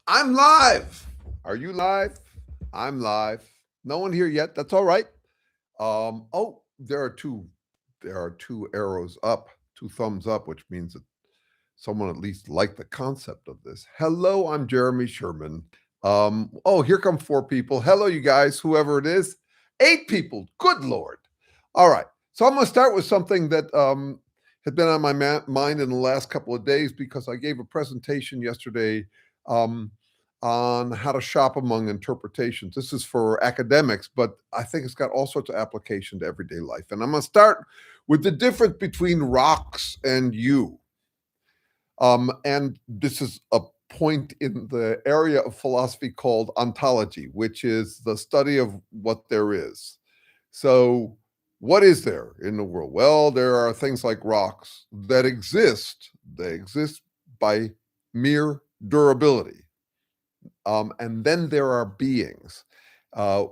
I'm live. Are you live? I'm live. No one here yet. That's all right. Oh, there are two arrows up, two thumbs up, which means that someone at least liked the concept of this. Hello, I'm Jeremy Sherman. Oh, here come four people. Hello, you guys, whoever it is. Eight people. Good Lord. All right. So I'm going to start with something that had been on my mind in the last couple of days because I gave a presentation yesterday um, on how to shop among interpretations. This is for academics, but I think it's got all sorts of application to everyday life. And I'm going to start with the difference between rocks and you. And this is a point in the area of philosophy called ontology, which is the study of what there is. So, what is there in the world? Well, there are things like rocks that exist. They exist by mere durability. And then there are beings.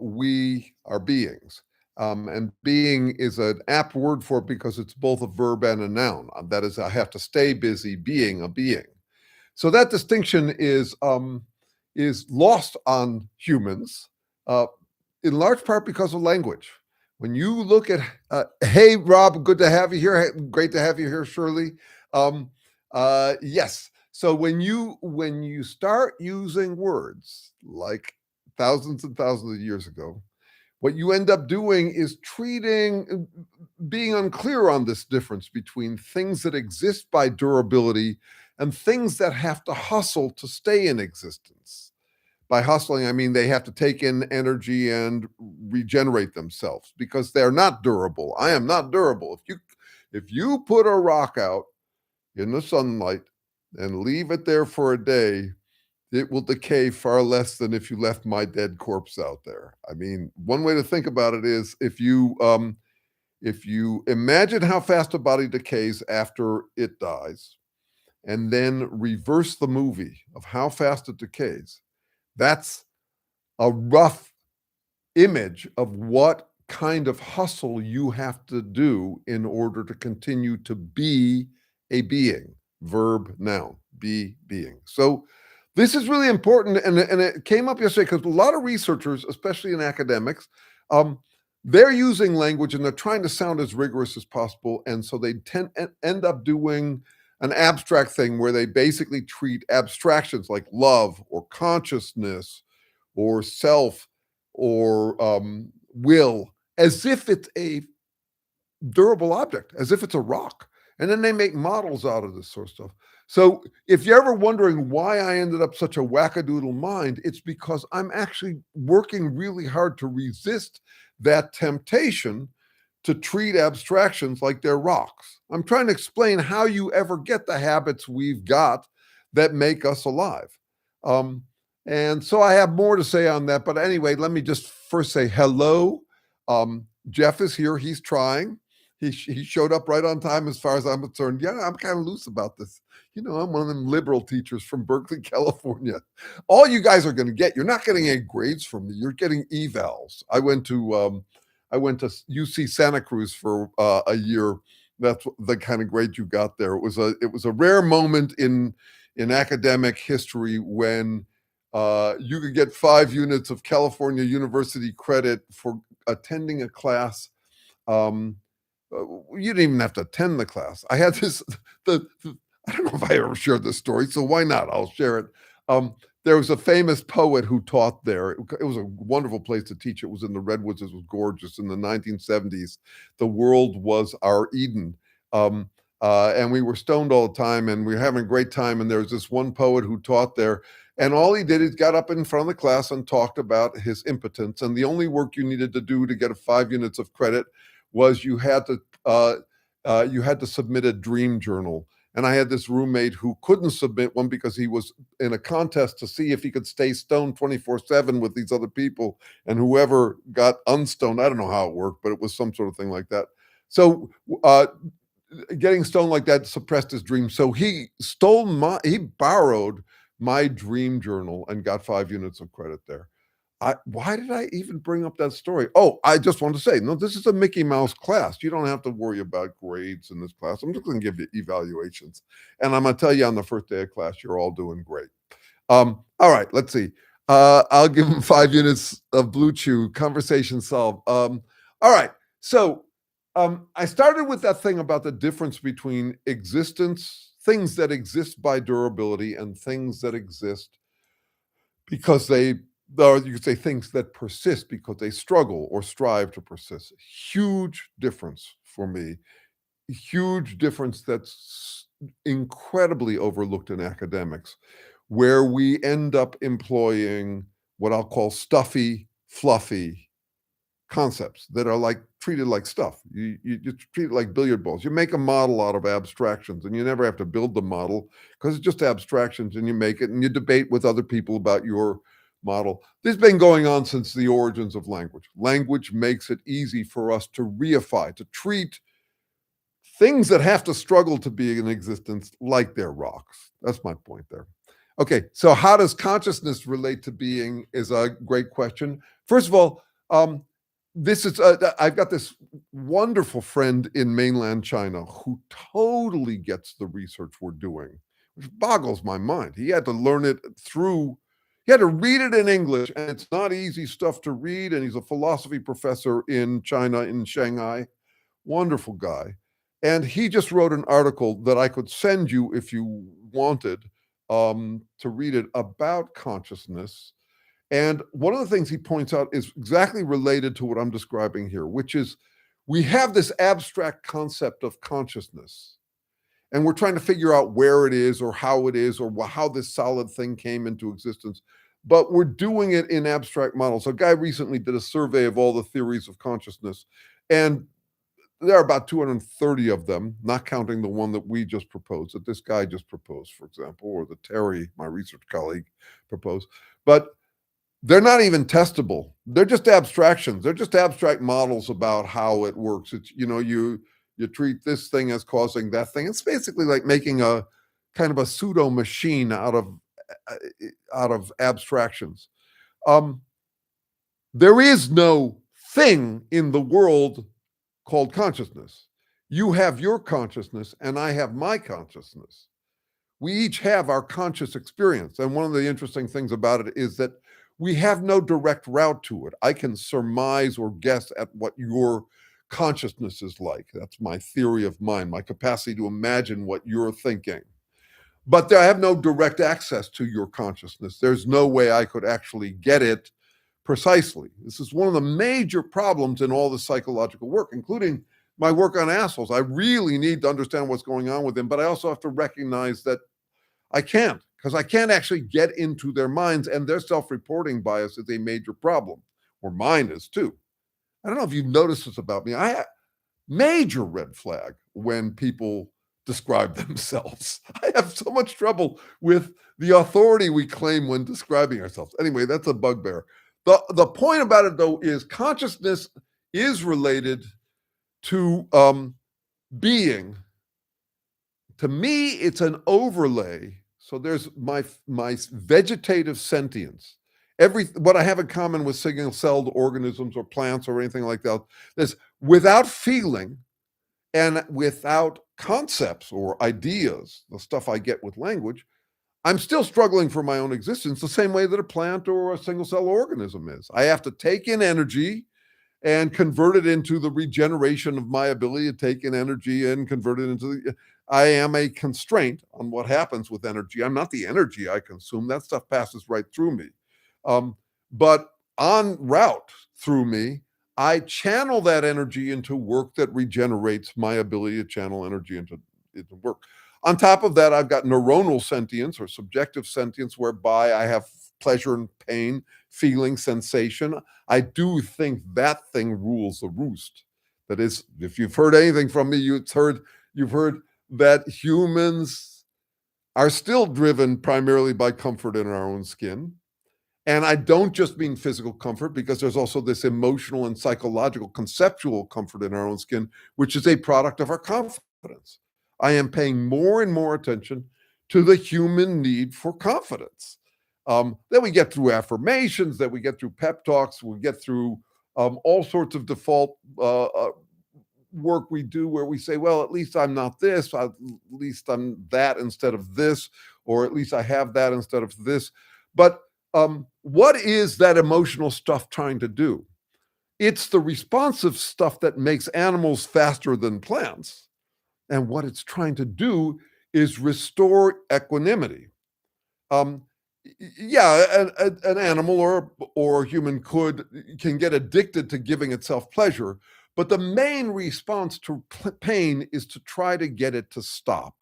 We are beings. And being is an apt word for it because it's both a verb and a noun. That is, I have to stay busy being a being. So that distinction is lost on humans, uh, in large part because of language. When you look at, hey Rob, good to have you here. Great to have you here, Shirley. Yes. So when you start using words like thousands and thousands of years ago, what you end up doing is being unclear on this difference between things that exist by durability and things that have to hustle to stay in existence. By hustling, I mean they have to take in energy and regenerate themselves because they're not durable. I am not durable. If you put a rock out in the sunlight and leave it there for a day, it will decay far less than if you left my dead corpse out there. I mean, one way to think about it is if you imagine how fast a body decays after it dies, and then reverse the movie of how fast it decays, that's a rough image of what kind of hustle you have to do in order to continue to be a being. Verb, noun, be, being. So this is really important, and it came up yesterday because a lot of researchers, especially in academics, um, they're using language and they're trying to sound as rigorous as possible, and so they end up doing an abstract thing where they basically treat abstractions like love or consciousness or self or will as if it's a durable object, as if it's a rock. And then they make models out of this sort of stuff. So if you're ever wondering why I ended up such a wackadoodle mind, it's because I'm actually working really hard to resist that temptation to treat abstractions like they're rocks. I'm trying to explain how you ever get the habits we've got that make us alive. Um, and so I have more to say on that. But anyway, let me just first say hello. Jeff is here. He's trying. He showed up right on time as far as I'm concerned. Yeah, I'm kind of loose about this. I'm one of them liberal teachers from Berkeley, California. All you guys are going to get, you're not getting any grades from me. You're getting evals. I went to UC Santa Cruz for a year. That's the kind of grade you got there. It was a rare moment in academic history when you could get 5 units of California University credit for attending a class. You didn't even have to attend the class. I had this. I don't know if I ever shared this story, so why not? I'll share it. There was a famous poet who taught there. It was a wonderful place to teach. It was in the Redwoods. It was gorgeous. In the 1970s, the world was our Eden. And we were stoned all the time, and we were having a great time. And there was this one poet who taught there, and all he did is got up in front of the class and talked about his impotence. And the only work you needed to do to get 5 units of credit was you had to submit a dream journal. And I had this roommate who couldn't submit one because he was in a contest to see if he could stay stoned 24/7 with these other people. And whoever got unstoned, I don't know how it worked, but it was some sort of thing like that. So getting stoned like that suppressed his dream. So he borrowed my dream journal and got 5 units of credit there. Why did I even bring up that story? Oh, I just want to say, no, this is a Mickey Mouse class. You don't have to worry about grades in this class. I'm just going to give you evaluations. And I'm going to tell you on the first day of class, you're all doing great. All right, let's see. I'll give him 5 minutes of Blue Chew conversation solved. All right, so I started with that thing about the difference between things that exist by durability, and things that exist because or you could say things that persist because they struggle or strive to persist. Huge difference for me. Huge difference that's incredibly overlooked in academics, where we end up employing what I'll call stuffy, fluffy concepts that are like treated like stuff. You just treat it like billiard balls. You make a model out of abstractions, and you never have to build the model because it's just abstractions, and you make it and you debate with other people about your model. This has been going on since the origins of language. Language makes it easy for us to reify, to treat things that have to struggle to be in existence like they're rocks. That's my point there. Okay, so how does consciousness relate to being is a great question. First of all, this is I've got this wonderful friend in mainland China who totally gets the research we're doing, which boggles my mind. He had to learn it he had to read it in English, and it's not easy stuff to read. And he's a philosophy professor in China, in Shanghai. Wonderful guy. And he just wrote an article that I could send you if you wanted to read it about consciousness. And one of the things he points out is exactly related to what I'm describing here, which is we have this abstract concept of consciousness, and we're trying to figure out where it is or how it is or how this solid thing came into existence. But we're doing it in abstract models. A guy recently did a survey of all the theories of consciousness, and there are about 230 of them, not counting the one that we just proposed, that this guy just proposed, for example, or that Terry, my research colleague, proposed. But they're not even testable. They're just abstractions. They're just abstract models about how it works. It's, you treat this thing as causing that thing. It's basically like making a kind of a pseudo machine out of abstractions. There is no thing in the world called consciousness. You have your consciousness, and I have my consciousness. We each have our conscious experience. And one of the interesting things about it is that we have no direct route to it. I can surmise or guess at what your consciousness is like. That's my theory of mind, my capacity to imagine what you're thinking. But I have no direct access to your consciousness. There's no way I could actually get it precisely. This is one of the major problems in all the psychological work, including my work on assholes. I really need to understand what's going on with them, but I also have to recognize that I can't, because I can't actually get into their minds, and their self-reporting bias is a major problem, or mine is too. I don't know if you've noticed this about me. I have major red flag when people describe themselves. I have so much trouble with the authority we claim when describing ourselves. Anyway, that's a bugbear. The point about it, though, is consciousness is related to being. To me, it's an overlay. So there's my vegetative sentience. What I have in common with single-celled organisms or plants or anything like that is without feeling and without concepts or ideas, the stuff I get with language, I'm still struggling for my own existence the same way that a plant or a single-cell organism is. I have to take in energy and convert it into the regeneration of my ability to take in energy and convert it into I am a constraint on what happens with energy. I'm not the energy I consume. That stuff passes right through me. But en route through me, I channel that energy into work that regenerates my ability to channel energy into work. On top of that, I've got neuronal sentience or subjective sentience, whereby I have pleasure and pain, feeling, sensation. I do think that thing rules the roost. That is, if you've heard anything from me, you've heard that humans are still driven primarily by comfort in our own skin. And I don't just mean physical comfort, because there's also this emotional and psychological, conceptual comfort in our own skin, which is a product of our confidence. I am paying more and more attention to the human need for confidence. That we get through affirmations, that we get through pep talks, we get through all sorts of default work we do where we say, well, at least I'm not this, at least I'm that instead of this, or at least I have that instead of this. But what is that emotional stuff trying to do? It's the responsive stuff that makes animals faster than plants. And what it's trying to do is restore equanimity. Um, yeah, an animal or a human can get addicted to giving itself pleasure, but the main response to pain is to try to get it to stop.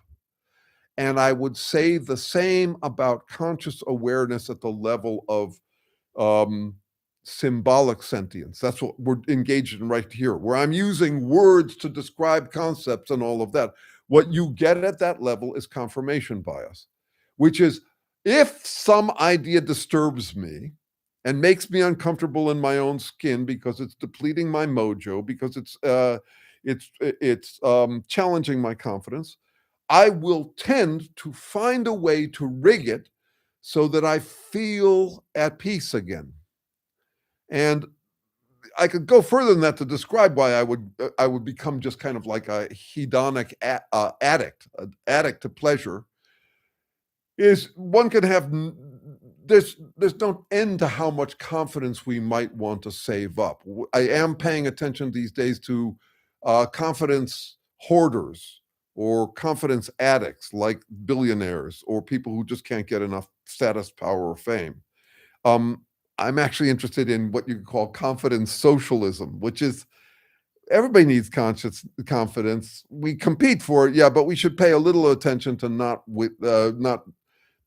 And I would say the same about conscious awareness at the level of um, symbolic sentience. That's what we're engaged in right here, where I'm using words to describe concepts and all of that. What you get at that level is confirmation bias, which is if some idea disturbs me and makes me uncomfortable in my own skin because it's depleting my mojo, because it's challenging my confidence, I will tend to find a way to rig it so that I feel at peace again. And I could go further than that to describe why I would become just kind of like a hedonic addict, an addict to pleasure. Is one can have there's no end to how much confidence we might want to save up. I am paying attention these days to confidence hoarders or confidence addicts, like billionaires or people who just can't get enough status, power, or fame. Um, I'm actually interested in what you could call confidence socialism, which is everybody needs conscious confidence. We compete for it, yeah, but we should pay a little attention to not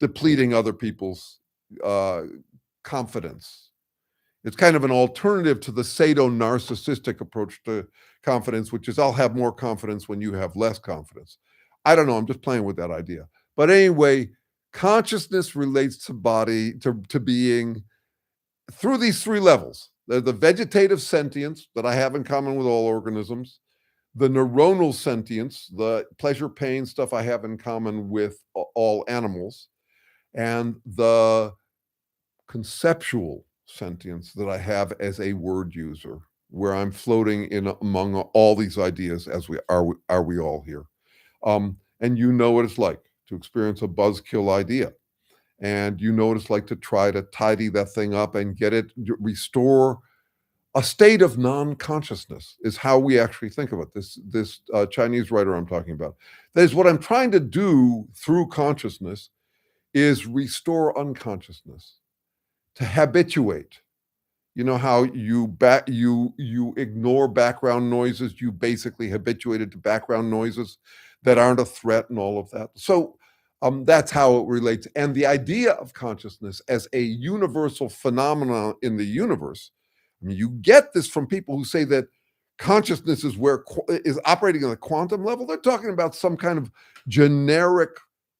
depleting other people's uh, confidence. It's kind of an alternative to the sado-narcissistic approach to confidence, which is I'll have more confidence when you have less confidence. I don't know. I'm just playing with that idea. But anyway, consciousness relates to body, to being through these three levels. The vegetative sentience that I have in common with all organisms, the neuronal sentience, the pleasure pain stuff I have in common with all animals, and the conceptual sentience that I have as a word user, where I'm floating in among all these ideas as are we all here. And you know what it's like to experience a buzzkill idea. And you know what it's like to try to tidy that thing up and get it, restore a state of non-consciousness is how we actually think of it. This Chinese writer I'm talking about. That is what I'm trying to do through consciousness is restore unconsciousness, to habituate. You know how you ignore background noises, you basically habituated to background noises that aren't a threat and all of that. So that's how it relates. And the idea of consciousness as a universal phenomenon in the universe, I mean, you get this from people who say that consciousness is operating on the quantum level. They're talking about some kind of generic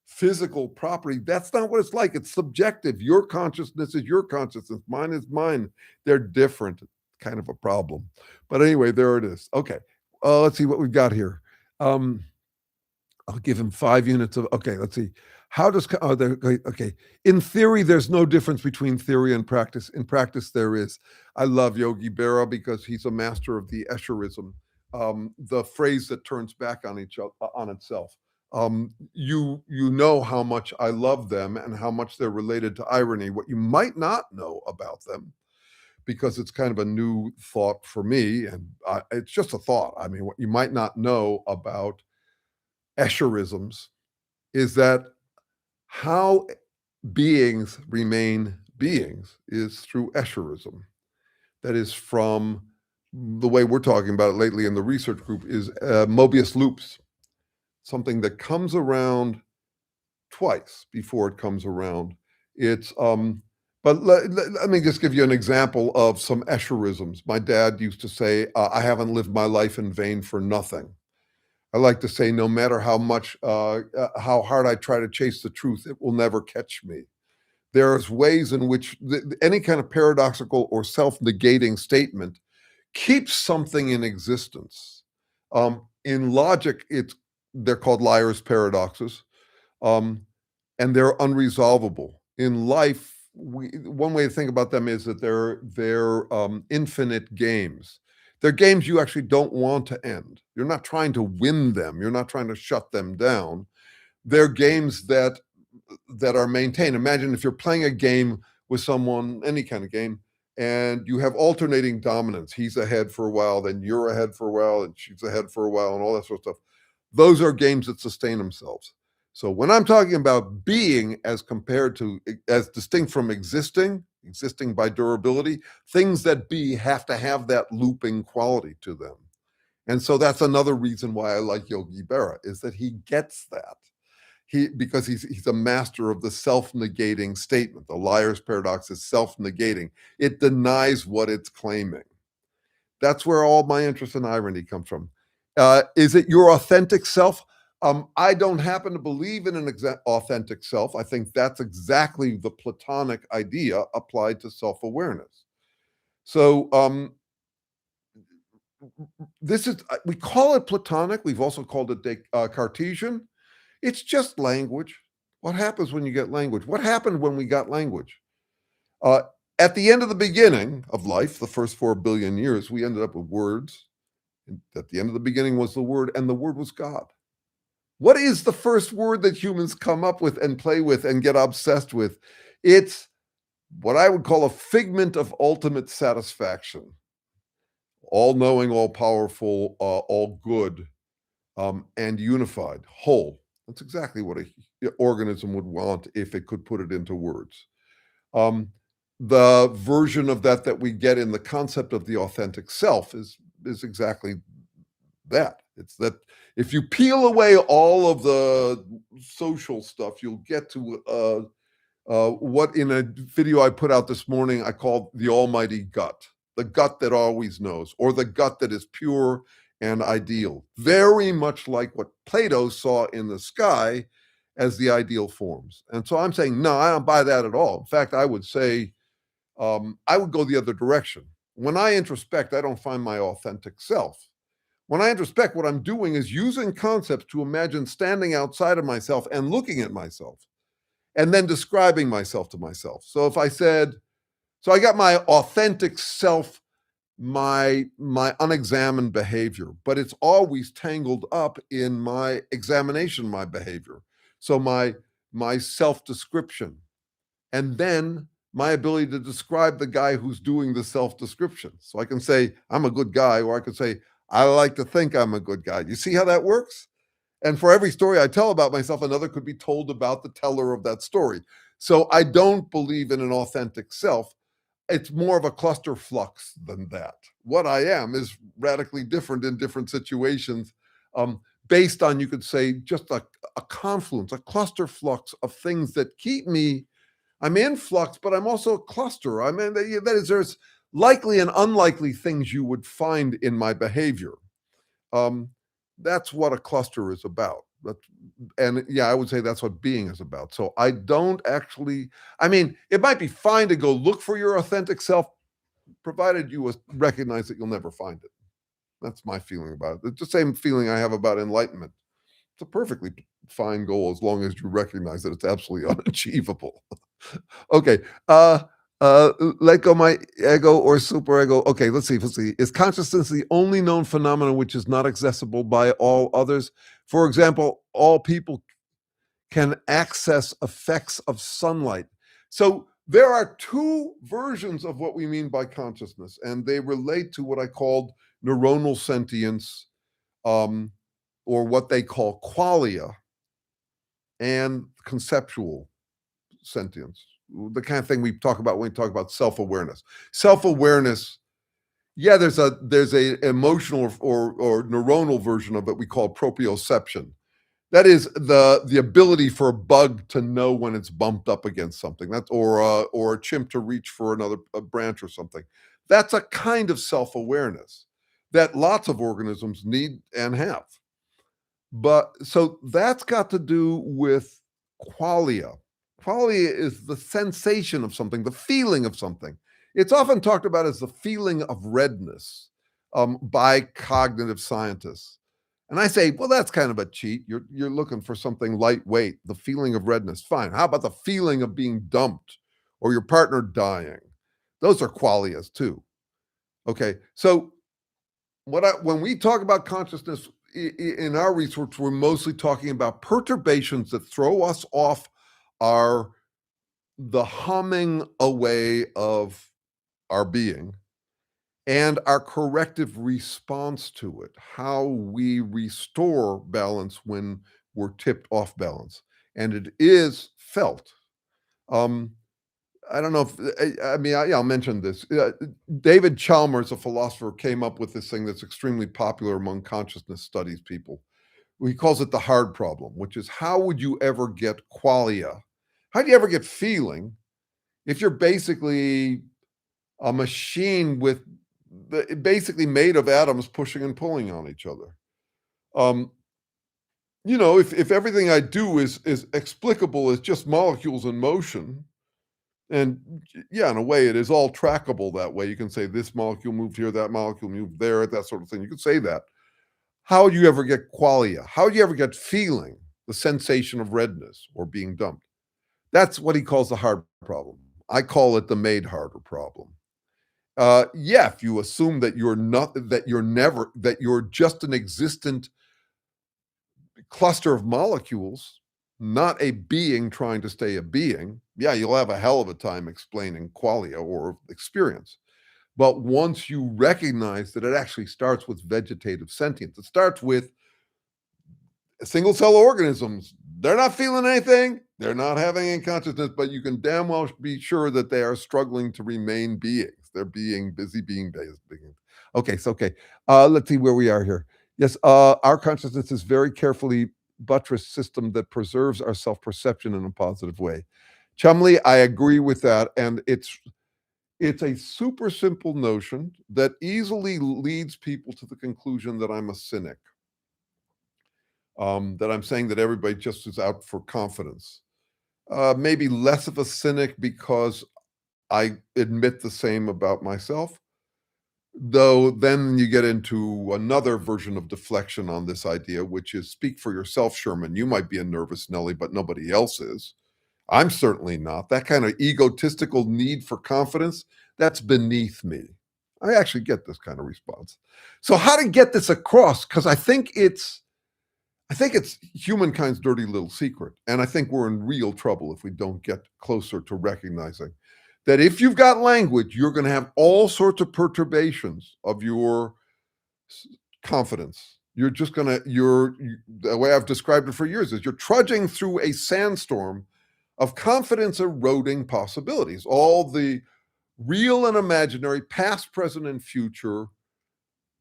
physical property. That's not what it's like. It's subjective. Your consciousness is your consciousness. Mine is mine. They're different. Kind of a problem. But anyway, there it is. Okay. Let's see what we've got here. I'll give him 5 units of, okay, let's see. How does, okay. In theory, there's no difference between theory and practice. In practice, there is. I love Yogi Berra because he's a master of the Escherism, the phrase that turns back on itself. You know how much I love them and how much they're related to irony. What you might not know about them, because it's kind of a new thought for me, and it's just a thought. I mean, what you might not know about Escherisms is that how beings remain beings is through Escherism. That is from the way we're talking about it lately in the research group is Mobius loops, something that comes around twice before it comes around. It's but let me just give you an example of some Escherisms. My dad used to say, I haven't lived my life in vain for nothing. I like to say, no matter how hard I try to chase the truth, it will never catch me. There's ways in which any kind of paradoxical or self-negating statement keeps something in existence. In logic, they're called liar's paradoxes, and they're unresolvable. In life, one way to think about them is that they're infinite games. They're games you actually don't want to end. You're not trying to win them. You're not trying to shut them down. They're games that are maintained. Imagine if you're playing a game with someone, any kind of game, and you have alternating dominance. He's ahead for a while, then you're ahead for a while, and she's ahead for a while, and all that sort of stuff. Those are games that sustain themselves. So when I'm talking about being as compared to, as distinct from existing by durability, things that be have to have that looping quality to them. And so that's another reason why I like Yogi Berra, is that he gets that. Because he's a master of the self-negating statement. The liar's paradox is self-negating. It denies what it's claiming. That's where all my interest in irony comes from. Is it your authentic self? I don't happen to believe in an authentic self. I think that's exactly the Platonic idea applied to self-awareness. So we call it Platonic. We've also called it Cartesian. It's just language. What happens when you get language? What happened when we got language? At the end of the beginning of life, the first 4 billion years, we ended up with words. And at the end of the beginning was the word, and the word was God. What is the first word that humans come up with and play with and get obsessed with? It's what I would call a figment of ultimate satisfaction. All-knowing, all-powerful, all good, and unified, whole. That's exactly what an organism would want if it could put it into words. The version of that we get in the concept of the authentic self is exactly that. It's that if you peel away all of the social stuff, you'll get to what in a video I put out this morning I called the almighty gut, the gut that always knows, or the gut that is pure and ideal, very much like what Plato saw in the sky as the ideal forms. And so I'm saying, no, I don't buy that at all. In fact, I would say, I would go the other direction. When I introspect, I don't find my authentic self. When I introspect, what I'm doing is using concepts to imagine standing outside of myself and looking at myself, and then describing myself to myself. So if I said, so I got my authentic self, my unexamined behavior, but it's always tangled up in my examination, my behavior. So my self-description, and then my ability to describe the guy who's doing the self-description. So I can say, I'm a good guy, or I could say, I like to think I'm a good guy. You see how that works? And for every story I tell about myself, another could be told about the teller of that story. So I don't believe in an authentic self. It's more of a cluster flux than that. What I am is radically different in different situations, based on, you could say, just a confluence, a cluster flux of things that keep me. I'm in flux, but I'm also a cluster. I mean, that is, there's likely and unlikely things you would find in my behavior. That's what a cluster is about. And yeah, I would say that's what being is about. So I don't actually, I mean, it might be fine to go look for your authentic self, provided you recognize that you'll never find it. That's my feeling about it. It's the same feeling I have about enlightenment. It's a perfectly fine goal as long as you recognize that it's absolutely unachievable. Okay. Let go my ego or superego. Okay, let's see. Is consciousness the only known phenomenon which is not accessible by all others? For example, all people can access effects of sunlight. So there are two versions of what we mean by consciousness, and they relate to what I called neuronal sentience, or what they call qualia, and conceptual sentience, the kind of thing we talk about when we talk about self-awareness. Self-awareness, yeah, there's a emotional or neuronal version of it we call proprioception. That is the ability for a bug to know when it's bumped up against something. That's or a chimp to reach for a branch or something. That's a kind of self-awareness that lots of organisms need and have. But so that's got to do with qualia. Qualia is the sensation of something, the feeling of something. It's often talked about as the feeling of redness, by cognitive scientists. And I say, well, that's kind of a cheat. You're looking for something lightweight, the feeling of redness. Fine. How about the feeling of being dumped or your partner dying? Those are qualias too. Okay. So when we talk about consciousness in our research, we're mostly talking about perturbations that throw us off our the humming away of our being and our corrective response to it, how we restore balance when we're tipped off balance. And it is felt. Um, I don't know if yeah, I'll mention this. David Chalmers, a philosopher, came up with this thing that's extremely popular among consciousness studies people. He calls it the hard problem, which is how would you ever get qualia? How do you ever get feeling if you're basically a machine with basically made of atoms pushing and pulling on each other? Um, if everything I do is explicable as just molecules in motion, and yeah, in a way, it is all trackable that way. You can say this molecule moved here, that molecule moved there, that sort of thing. You could say that. How do you ever get qualia? How do you ever get feeling, the sensation of redness or being dumped? That's what he calls the hard problem. I call it the made harder problem. Yeah, if you assume that you're not, that you're never, that you're just an existent cluster of molecules, not a being trying to stay a being, yeah, you'll have a hell of a time explaining qualia or experience. But once you recognize that it actually starts with vegetative sentience, it starts with single cell organisms. They're not feeling anything. They're not having any consciousness, but you can damn well be sure that they are struggling to remain beings. They're being busy being beings. Okay, so okay. Let's see where we are here. Yes, our consciousness is very carefully buttressed system that preserves our self-perception in a positive way. Chumley, I agree with that, and it's a super simple notion that easily leads people to the conclusion that I'm a cynic, that I'm saying that everybody just is out for confidence. Maybe less of a cynic because I admit the same about myself, though then you get into another version of deflection on this idea, which is speak for yourself, Sherman. You might be a nervous Nelly, but nobody else is. I'm certainly not. That kind of egotistical need for confidence, that's beneath me. I actually get this kind of response. So how to get this across? Because I think it's humankind's dirty little secret. And I think we're in real trouble if we don't get closer to recognizing that if you've got language, you're going to have all sorts of perturbations of your confidence. You're just going to, the way I've described it for years is you're trudging through a sandstorm of confidence eroding possibilities, all the real and imaginary, past, present, and future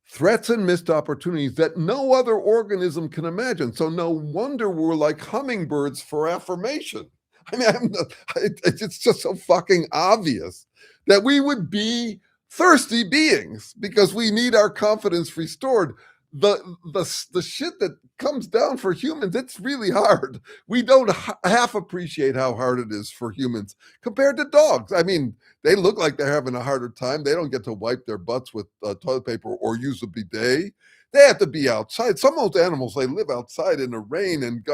threats and missed opportunities that no other organism can imagine. So no wonder we're like hummingbirds for affirmation. I mean, it's just so fucking obvious that we would be thirsty beings because we need our confidence restored. The shit that comes down for humans, it's really hard. We don't half appreciate how hard it is for humans compared to dogs. I mean, they look like they're having a harder time. They don't get to wipe their butts with toilet paper or use a bidet. They have to be outside. Some of those animals, they live outside in the rain and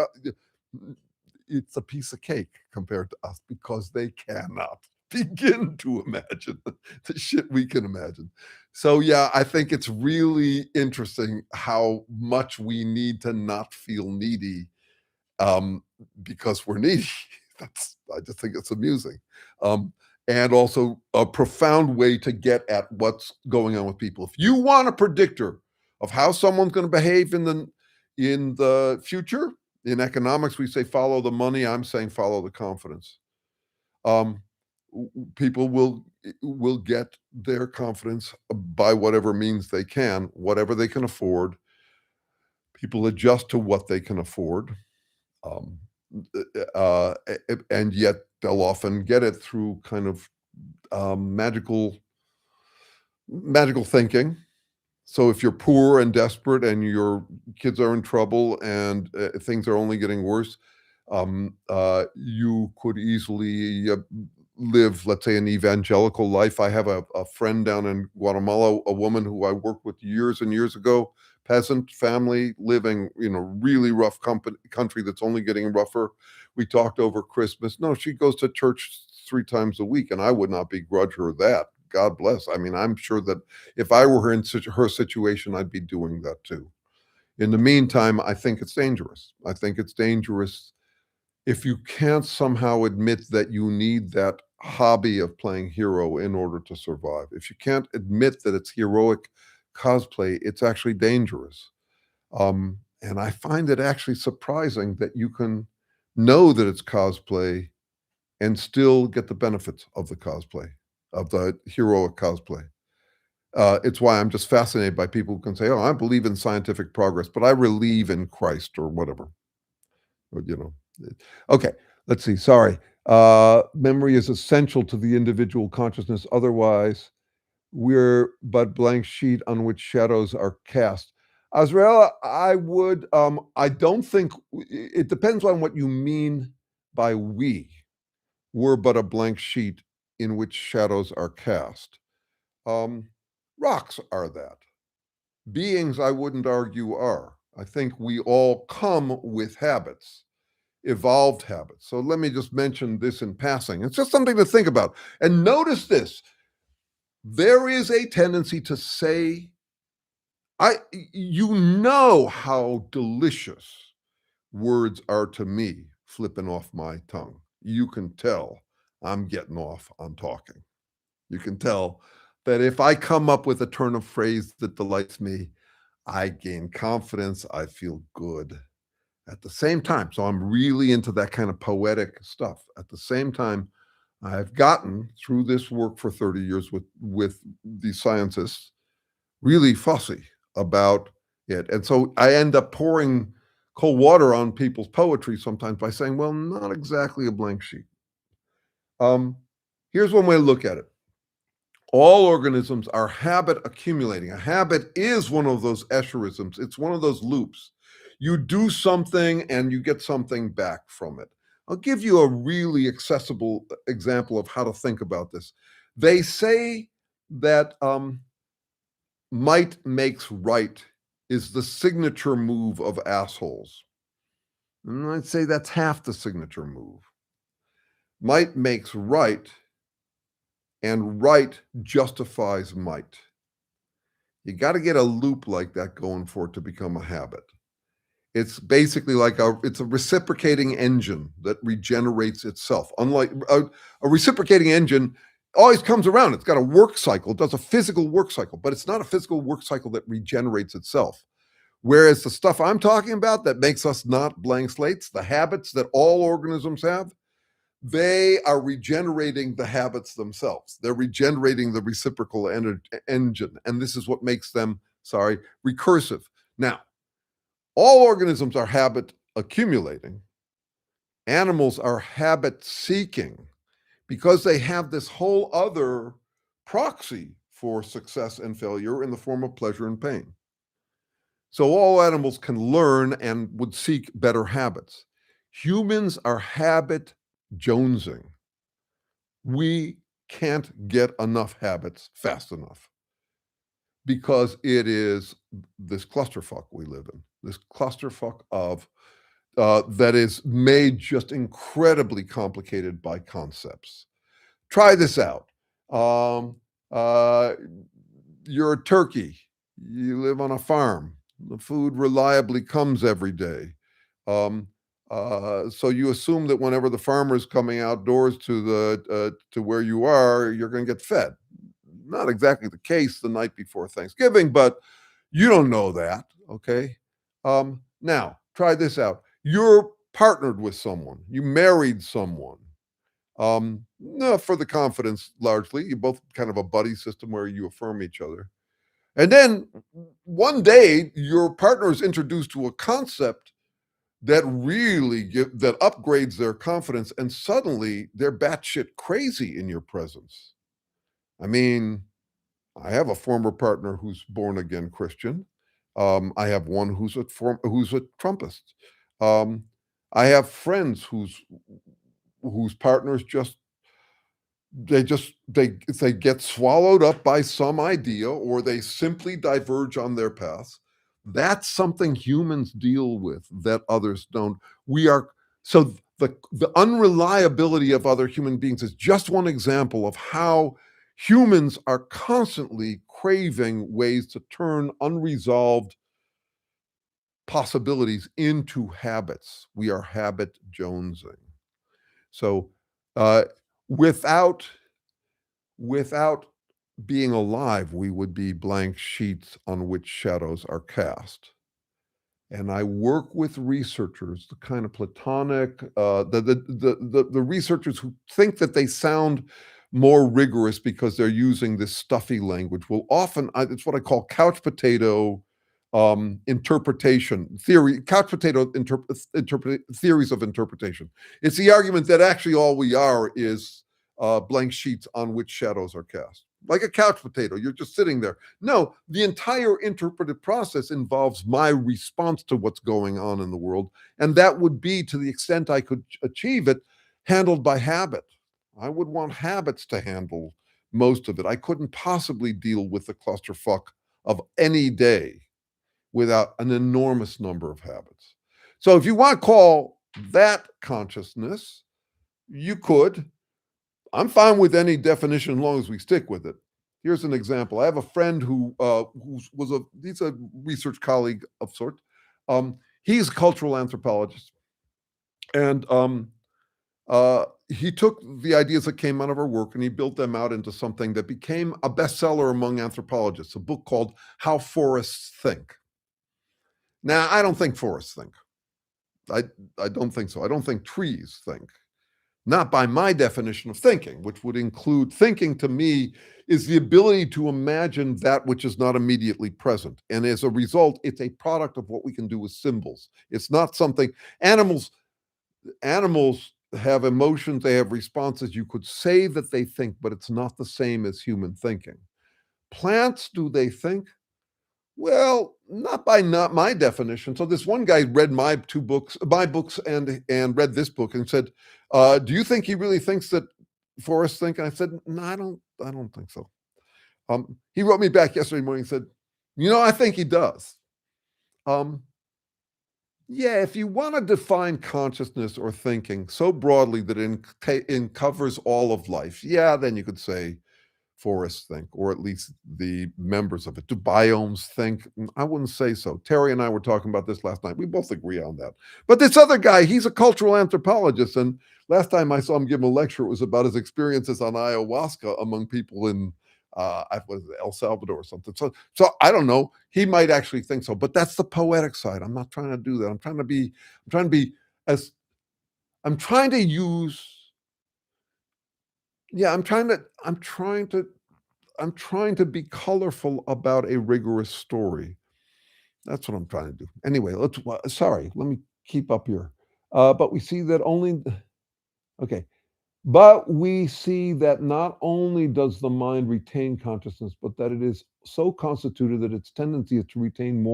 it's a piece of cake compared to us because they cannot begin to imagine the shit we can imagine. So yeah, I think it's really interesting how much we need to not feel needy um, because we're needy. I just think it's amusing. Um, and also a profound way to get at what's going on with people. If you want a predictor of how someone's going to behave in the future, in economics, we say follow the money. I'm saying follow the confidence. Um, People will get their confidence by whatever means they can, whatever they can afford. People adjust to what they can afford, um, and yet they'll often get it through kind of magical thinking. So if you're poor and desperate and your kids are in trouble and things are only getting worse, you could easily live, let's say, an evangelical life. I have a friend down in Guatemala, a woman who I worked with years and years ago, peasant family living in a really rough country that's only getting rougher. We talked over Christmas. No, she goes to church 3 times a week, and I would not begrudge her that. God bless. I mean, I'm sure that if I were in her situation, I'd be doing that too. In the meantime, I think it's dangerous. I think it's dangerous if you can't somehow admit that you need that hobby of playing hero in order to survive. If you can't admit that it's heroic cosplay, it's actually dangerous. And I find it actually surprising that you can know that it's cosplay and still get the benefits of the cosplay, of the heroic cosplay. It's why I'm just fascinated by people who can say, "Oh, I believe in scientific progress, but I believe in Christ," or whatever. Or, okay, let's see. Sorry. Memory is essential to the individual consciousness. Otherwise, we're but blank sheet on which shadows are cast. Azrael, I don't think it depends on what you mean by we. We're but a blank sheet in which shadows are cast. Um, Rocks are that. Beings, I wouldn't argue, are. I think we all come with habits, evolved habits. So let me just mention this in passing. It's just something to think about. And notice this. There is a tendency to say, you know how delicious words are to me flipping off my tongue. You can tell I'm getting off on talking. You can tell that if I come up with a turn of phrase that delights me, I gain confidence, I feel good. At the same time, so I'm really into that kind of poetic stuff. At the same time, I've gotten through this work for 30 years with these scientists really fussy about it. And so I end up pouring cold water on people's poetry sometimes by saying, well, not exactly a blank sheet. Here's one way to look at it. All organisms are habit accumulating. A habit is one of those Escherisms. It's one of those loops. You do something and you get something back from it. I'll give you a really accessible example of how to think about this. They say that might makes right is the signature move of assholes. And I'd say that's half the signature move. Might makes right, and right justifies might. You got to get a loop like that going for it to become a habit. It's basically like it's a reciprocating engine that regenerates itself. Unlike a reciprocating engine always comes around. It's got a work cycle. It does a physical work cycle, but it's not a physical work cycle that regenerates itself. Whereas the stuff I'm talking about that makes us not blank slates, the habits that all organisms have, they are regenerating the habits themselves. They're regenerating the reciprocal engine. And this is what makes them, recursive. Now, all organisms are habit accumulating. Animals are habit seeking because they have this whole other proxy for success and failure in the form of pleasure and pain. So all animals can learn and would seek better habits. Humans are habit jonesing. We can't get enough habits fast enough because it is this clusterfuck we live in, this clusterfuck of that is made just incredibly complicated by concepts. Try this out. You're a turkey. You live on a farm. The food reliably comes every day. So you assume that whenever the farmer is coming outdoors to where you are, you're going to get fed. Not exactly the case the night before Thanksgiving, but you don't know that. Okay. Now try this out. You're partnered with someone. You married someone. No, for the confidence largely. You both kind of a buddy system where you affirm each other. And then one day your partner is introduced to a concept that really that upgrades their confidence, and suddenly they're batshit crazy in your presence. I mean, I have a former partner who's born again Christian. I have one who's a Trumpist. I have friends whose partners they get swallowed up by some idea, or they simply diverge on their paths. That's something humans deal with that others don't. So the unreliability of other human beings is just one example of how Humans are constantly craving ways to turn unresolved possibilities into habits. We are habit jonesing. So, uh, without without being alive, we would be blank sheets on which shadows are cast. And I work with researchers, the kind of platonic, the researchers who think that they sound more rigorous because they're using this stuffy language will often, it's what I call couch potato interpretation theory, couch potato theories of interpretation. It's the argument that actually all we are is blank sheets on which shadows are cast. Like a couch potato, you're just sitting there. No, the entire interpretive process involves my response to what's going on in the world. And that would be, to the extent I could achieve it, handled by habit. I would want habits to handle most of it. I couldn't possibly deal with the clusterfuck of any day without an enormous number of habits. So if you want to call that consciousness, you could. I'm fine with any definition as long as we stick with it. Here's an example. I have a friend who he's a research colleague of sorts. He's a cultural anthropologist, and he took the ideas that came out of our work and he built them out into something that became a bestseller among anthropologists. A book called "How Forests Think." Now, I don't think forests think. I don't think so. I don't think trees think. Not by my definition of thinking, which would include thinking to me is the ability to imagine that which is not immediately present. And as a result, it's a product of what we can do with symbols. It's not something animals have emotions, they have responses. You could say that they think, but it's not the same as human thinking. Plants, do they think? Well, not my definition. So this one guy read my books, and read this book and said, "Do you think he really thinks that forests think?" And I said, "No, I don't think so." He wrote me back yesterday morning and said, "I think he does." Um, yeah, if you want to define consciousness or thinking so broadly that it covers all of life, yeah, then you could say forests think, or at least the members of it. Do biomes think? I wouldn't say so. Terry and I were talking about this last night. We both agree on that. But this other guy, he's a cultural anthropologist. And last time I saw him give a lecture, it was about his experiences on ayahuasca among people in El Salvador or something. So I don't know. He might actually think so. But that's the poetic side. I'm not trying to do that. I'm trying to be as I'm trying to use yeah, I'm trying to be colorful about a rigorous story. That's what I'm trying to do. Anyway, sorry, let me keep up here. But we see that only okay. But we see that not only does the mind retain consciousness, but that it is so constituted that its tendency is to retain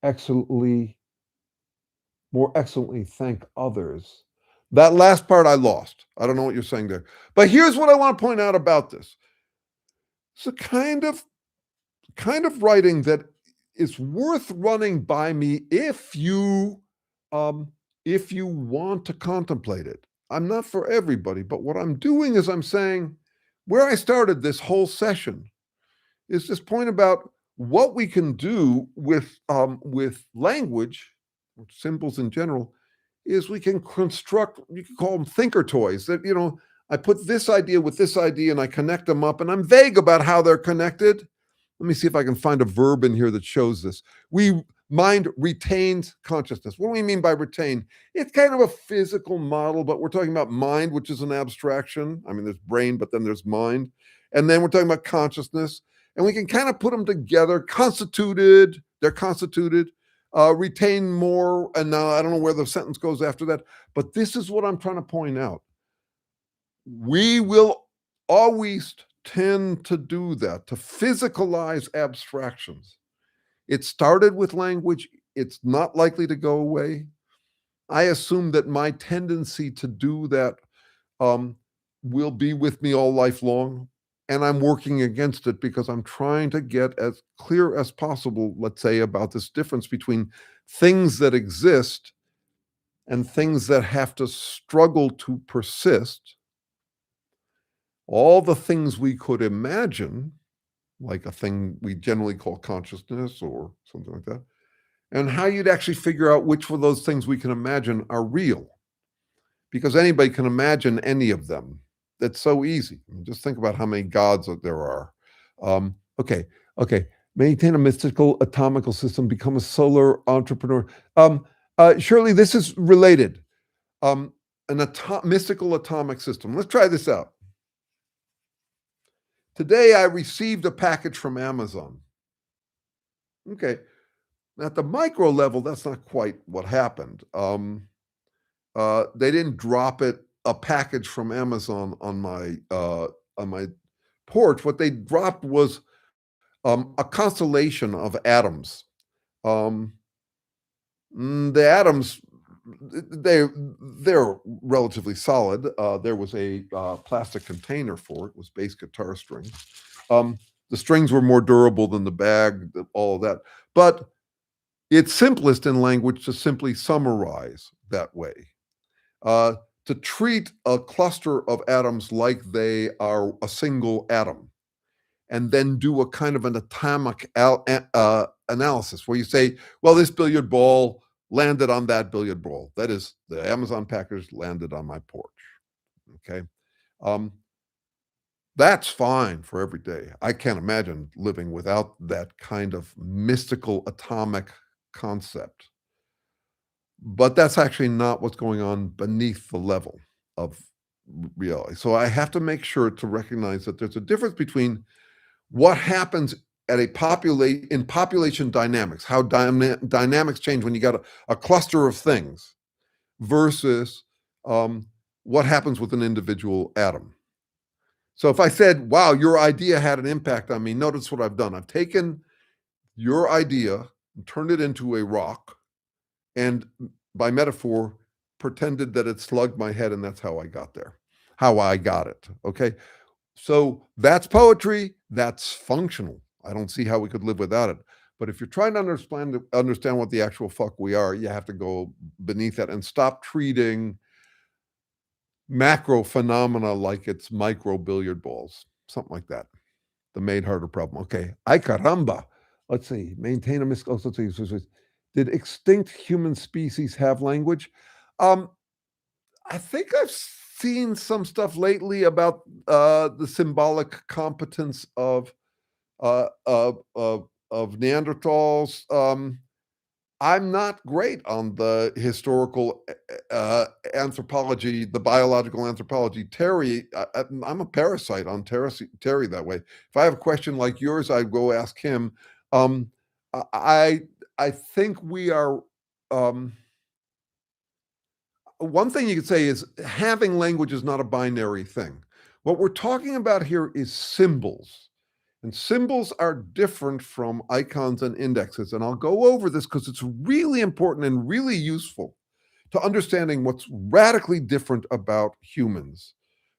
excellently, more excellently thank others. That last part I lost. I don't know what you're saying there. But here's what I want to point out about this. It's a kind of writing that is worth running by me if you want to contemplate it. I'm not for everybody, but what I'm doing is I'm saying where I started this whole session is this point about what we can do with language, or symbols in general, is we can construct, you can call them thinker toys that, I put this idea with this idea and I connect them up and I'm vague about how they're connected. Let me see if I can find a verb in here that shows this. Mind retains consciousness. What do we mean by retain? It's kind of a physical model, but we're talking about mind, which is an abstraction. I mean, there's brain, but then there's mind. And then we're talking about consciousness. And we can kind of put them together, they're constituted, retain more. And now I don't know where the sentence goes after that, but this is what I'm trying to point out. We will always tend to do that, to physicalize abstractions. It started with language. It's not likely to go away. I assume that my tendency to do that will be with me all life long. And I'm working against it because I'm trying to get as clear as possible, let's say, about this difference between things that exist and things that have to struggle to persist. all the things we could imagine, like a thing we generally call consciousness or something like that, and how you'd actually figure out which of those things we can imagine are real. Because anybody can imagine any of them. That's so easy. Just think about how many gods that there are. Okay, okay. Maintain a mystical atomical system, become a solar entrepreneur. Surely this is related. An mystical atomic system. Let's try this out. Today I received a package from Amazon. Okay. At the micro level, that's not quite what happened. They didn't drop a package from Amazon on my porch. What they dropped was a constellation of atoms. The atoms, they're relatively solid. There was a plastic container for it. It was bass guitar strings. The strings were more durable than the bag, all of that. But it's simplest in language to simply summarize that way. To treat a cluster of atoms like they are a single atom, and then do a kind of an atomic analysis where you say, well, this billiard ball landed on that billiard ball. That is, the Amazon package landed on my porch. Okay. That's fine for every day. I can't imagine living without that kind of mystical atomic concept. But that's actually not what's going on beneath the level of reality. So I have to make sure to recognize that there's a difference between what happens at a population dynamics, how dynamics change when you got a cluster of things, versus what happens with an individual atom. So if I said, wow, your idea had an impact on me, notice what I've done. I've taken your idea and turned it into a rock, and by metaphor, pretended that it slugged my head, and that's how I got there, how I got it. Okay. So that's poetry. That's functional. I don't see how we could live without it. But if you're trying to understand what the actual fuck we are, you have to go beneath that and stop treating macro phenomena like it's micro billiard balls, something like that. The made harder problem. Okay. Ay caramba. Let's see. Maintain a mystical. Let's see. Did extinct human species have language? I think I've seen some stuff lately about the symbolic competence of Neanderthals. I'm not great on the historical anthropology, the biological anthropology. Terry, I'm a parasite on Terry that way. If I have a question like yours, I'd go ask him. I think we are. One thing you could say is having language is not a binary thing. What we're talking about here is symbols. And symbols are different from icons and indexes. And I'll go over this because it's really important and really useful to understanding what's radically different about humans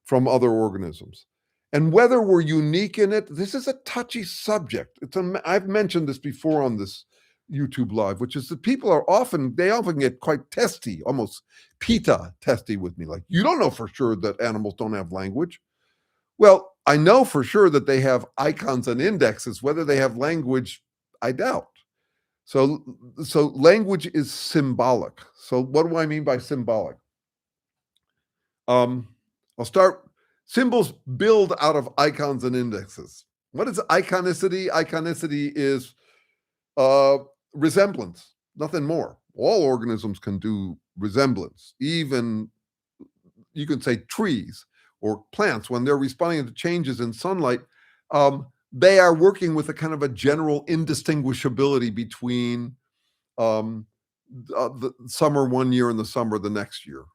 from other organisms. And whether we're unique in it, this is a touchy subject. I've mentioned this before on this YouTube live, which is that people often get quite testy, almost PETA testy with me. Like, you don't know for sure that animals don't have language. Well, I know for sure that they have icons and indexes. Whether they have language, I doubt. So language is symbolic. So what do I mean by symbolic? I'll start. Symbols build out of icons and indexes. What is iconicity? Iconicity is resemblance, nothing more. All organisms can do resemblance. Even, you can say, trees or plants, when they're responding to changes in sunlight, they are working with a kind of a general indistinguishability between the summer one year and the summer the next year,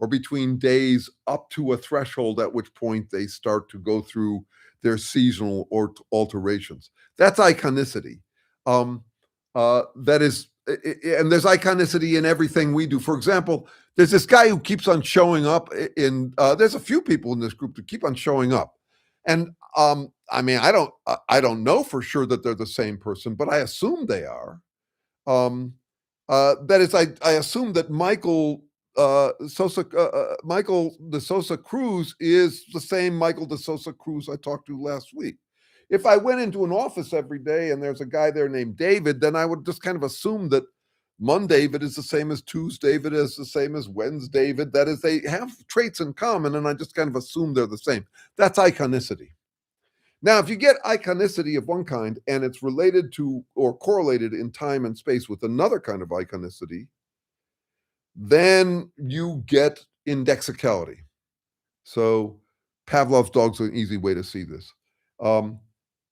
or between days up to a threshold at which point they start to go through their seasonal alterations. That's iconicity. That is, and there's iconicity in everything we do. For example, there's this guy who keeps on showing up there's a few people in this group that keep on showing up. And I mean, I don't know for sure that they're the same person, but I assume they are. That is, I assume that Michael Michael de Sosa Cruz is the same Michael de Sosa Cruz I talked to last week. If I went into an office every day and there's a guy there named David, then I would just kind of assume that Mondavid is the same as Tuesdavid is the same as Wednesdavid. That is, they have traits in common, and I just kind of assume they're the same. That's iconicity. Now, if you get iconicity of one kind and it's related to or correlated in time and space with another kind of iconicity, then you get indexicality. So Pavlov's dog's an easy way to see this.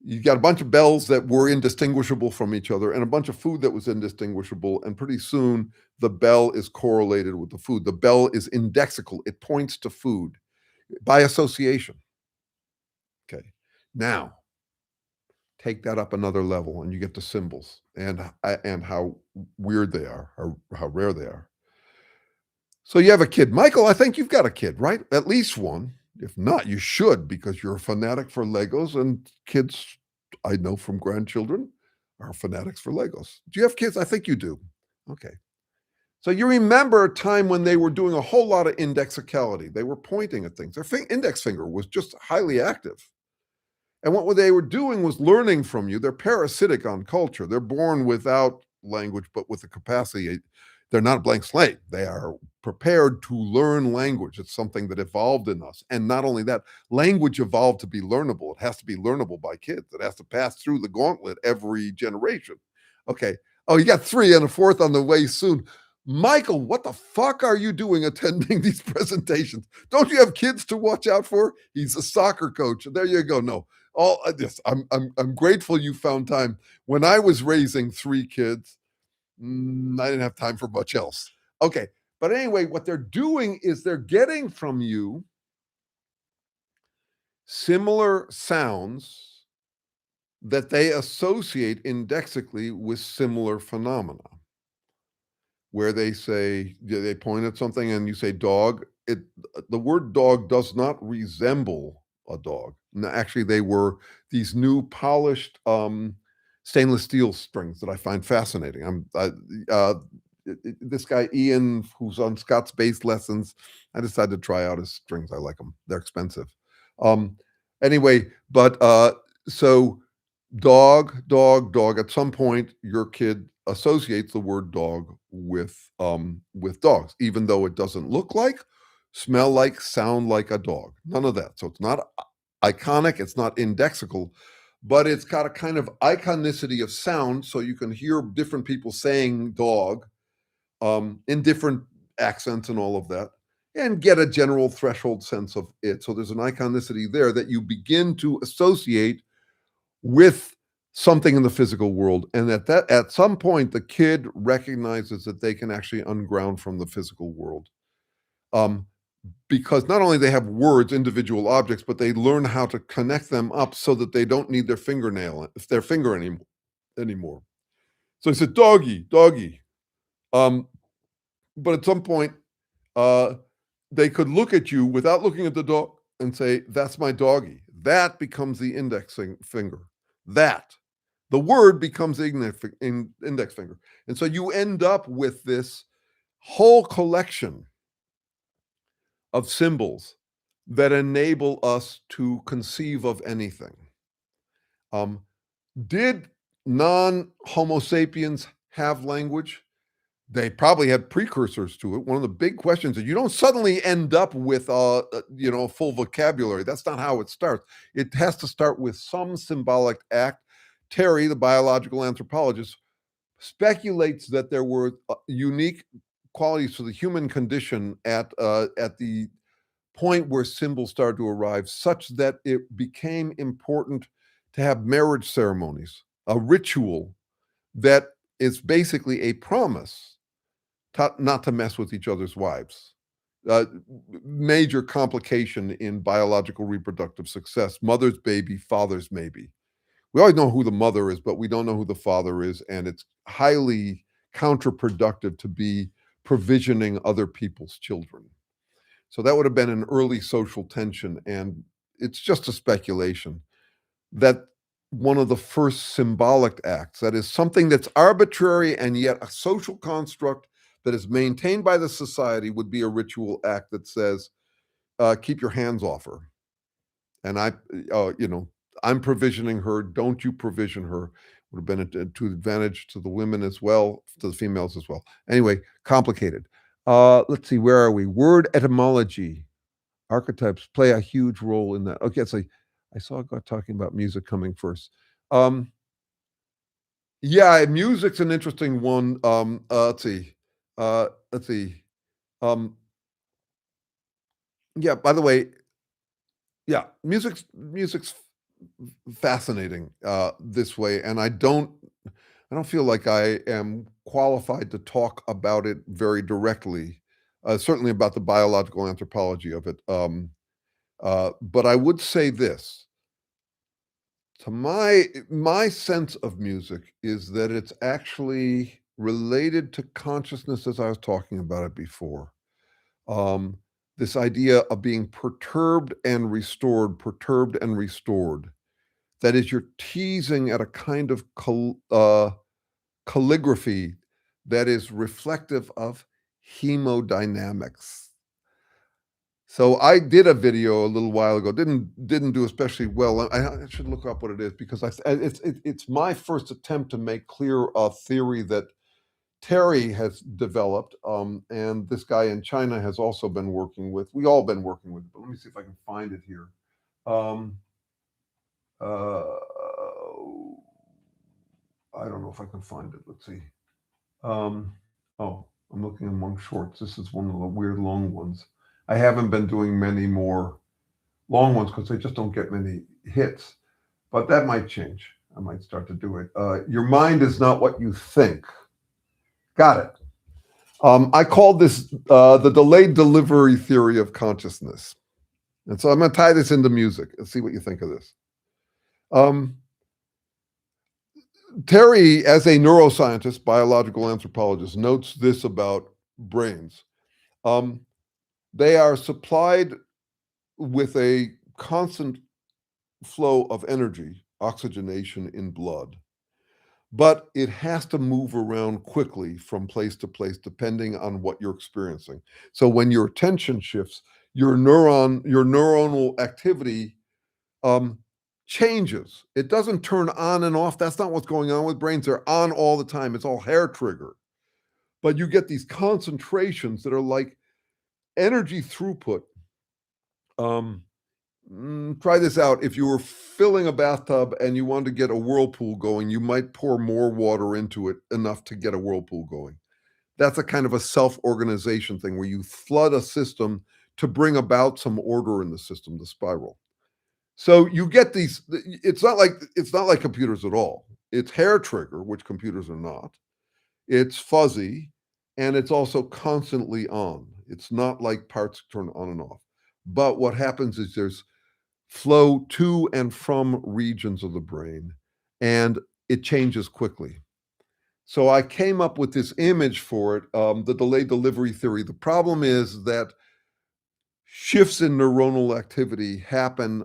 You got a bunch of bells that were indistinguishable from each other and a bunch of food that was indistinguishable, and pretty soon the bell is correlated with the food. The bell is indexical. It points to food by association. Okay. Now, take that up another level and you get to symbols and how weird they are, how rare they are. So you have a kid. Michael, I think you've got a kid, right? At least one. If not, you should, because you're a fanatic for Legos, and kids, I know from grandchildren, are fanatics for Legos. Do you have kids? I think you do. Okay. So you remember a time when they were doing a whole lot of indexicality. They were pointing at things. Their index finger was just highly active. And what they were doing was learning from you. They're parasitic on culture. They're born without language, but with the capacity. They're not a blank slate. They are prepared to learn language. It's something that evolved in us. And not only that, language evolved to be learnable. It has to be learnable by kids. It has to pass through the gauntlet every generation. Okay. Oh, you got 3 and a 4th on the way soon. Michael, what the fuck are you doing attending these presentations? Don't you have kids to watch out for? He's a soccer coach. There you go. No, all this. I'm grateful you found time. When I was raising 3 kids, I didn't have time for much else. Okay. But anyway, what they're doing is they're getting from you similar sounds that they associate indexically with similar phenomena. Where they say, they point at something and you say dog, the word dog does not resemble a dog. No, actually, they were these new polished stainless steel strings that I find fascinating. This guy, Ian, who's on Scott's bass lessons, I decided to try out his strings. I like them. They're expensive. Anyway, but so dog. At some point, your kid associates the word dog with dogs, even though it doesn't look like, smell like, sound like a dog. None of that. So it's not iconic. It's not indexical, but it's got a kind of iconicity of sound, so you can hear different people saying dog in different accents and all of that, and get a general threshold sense of it. So there's an iconicity there that you begin to associate with something in the physical world. And at some point, the kid recognizes that they can actually unground from the physical world. Because not only they have words, individual objects, but they learn how to connect them up so that they don't need their finger anymore. So he said, doggy. But at some point, they could look at you without looking at the dog and say, that's my doggy. That becomes the indexing finger. The word becomes the index finger. And so you end up with this whole collection of symbols that enable us to conceive of anything. Did non-Homo sapiens have language? They probably had precursors to it. One of the big questions is you don't suddenly end up with a full vocabulary. That's not how it starts. It has to start with some symbolic act. Terry, the biological anthropologist, speculates that there were unique qualities to the human condition at the point where symbols started to arrive, such that it became important to have marriage ceremonies, a ritual that is basically a promise not to mess with each other's wives. Major complication in biological reproductive success. Mother's baby, father's maybe. We always know who the mother is, but we don't know who the father is, and it's highly counterproductive to be provisioning other people's children. So that would have been an early social tension, and it's just a speculation that one of the first symbolic acts, that is something that's arbitrary and yet a social construct that is maintained by the society would be a ritual act that says, keep your hands off her. And I'm provisioning her. Don't you provision her. Would have been to advantage to the women as well, to the females as well. Anyway, complicated. Let's see, where are we? Word etymology. Archetypes play a huge role in that. Okay, so I saw God talking about music coming first. Yeah, music's an interesting one. Let's see. Let's see. Um, yeah, by the way, yeah, music's fascinating this way, and I don't feel like I am qualified to talk about it very directly. Certainly about the biological anthropology of it. But I would say this: to my sense of music is that it's actually related to consciousness, as I was talking about it before. Um, this idea of being perturbed and restored. That is, you're teasing at a kind of calligraphy that is reflective of hemodynamics. So I did a video a little while ago. Didn't do especially well. I should look up what it is because it's my first attempt to make clear a theory that Terry has developed, and this guy in China has also been working with. We all been working with. But let me see if I can find it here. Um, uh, I don't know if I can find it. Let's see. Oh, I'm looking among shorts. This is one of the weird long ones. I haven't been doing many more long ones because they just don't get many hits. But that might change. I might start to do it. Your mind is not what you think. Got it. I called this the delayed delivery theory of consciousness. And so I'm going to tie this into music and see what you think of this. Terry, as a neuroscientist, biological anthropologist, notes this about brains. They are supplied with a constant flow of energy, oxygenation in blood, but it has to move around quickly from place to place depending on what you're experiencing. So when your attention shifts, your neuronal activity changes. It doesn't turn on and off. That's not what's going on with brains. They're on all the time. It's all hair trigger. But you get these concentrations that are like energy throughput. Try this out. If you were filling a bathtub and you wanted to get a whirlpool going, you might pour more water into it enough to get a whirlpool going. That's a kind of a self-organization thing where you flood a system to bring about some order in the system, the spiral. So you get these. It's not like computers at all. It's hair trigger, which computers are not. It's fuzzy, and it's also constantly on. It's not like parts turn on and off. But what happens is there's flow to and from regions of the brain, and it changes quickly. So I came up with this image for it, the delayed delivery theory. The problem is that shifts in neuronal activity happen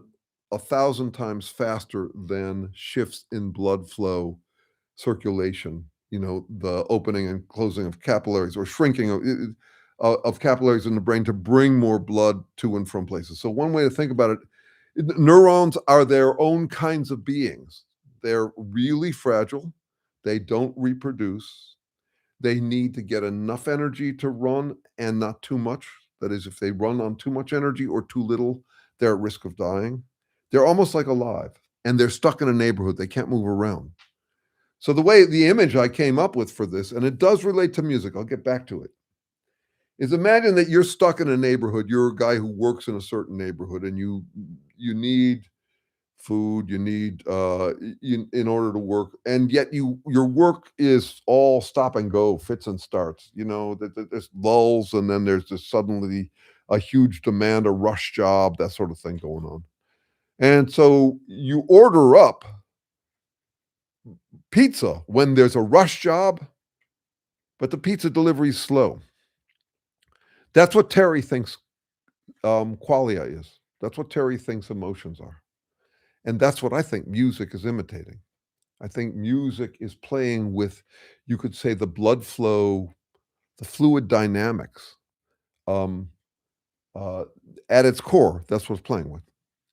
1,000 times faster than shifts in blood flow circulation, the opening and closing of capillaries or shrinking of capillaries in the brain to bring more blood to and from places. So one way to think about it, neurons are their own kinds of beings. They're really fragile. They don't reproduce. They need to get enough energy to run and not too much. That is, if they run on too much energy or too little, they're at risk of dying. They're almost like alive, and they're stuck in a neighborhood. They can't move around. So the image I came up with for this, and it does relate to music, I'll get back to it, is imagine that you're stuck in a neighborhood. You're a guy who works in a certain neighborhood, and you need food, you need in order to work, and yet your work is all stop and go, fits and starts. There's lulls, and then there's just suddenly a huge demand, a rush job, that sort of thing going on. And so you order up pizza when there's a rush job, but the pizza delivery is slow. That's what Terry thinks qualia is. That's what Terry thinks emotions are. And that's what I think music is imitating. I think music is playing with, you could say, the blood flow the fluid dynamics. Um, uh, at its core, that's what's playing with,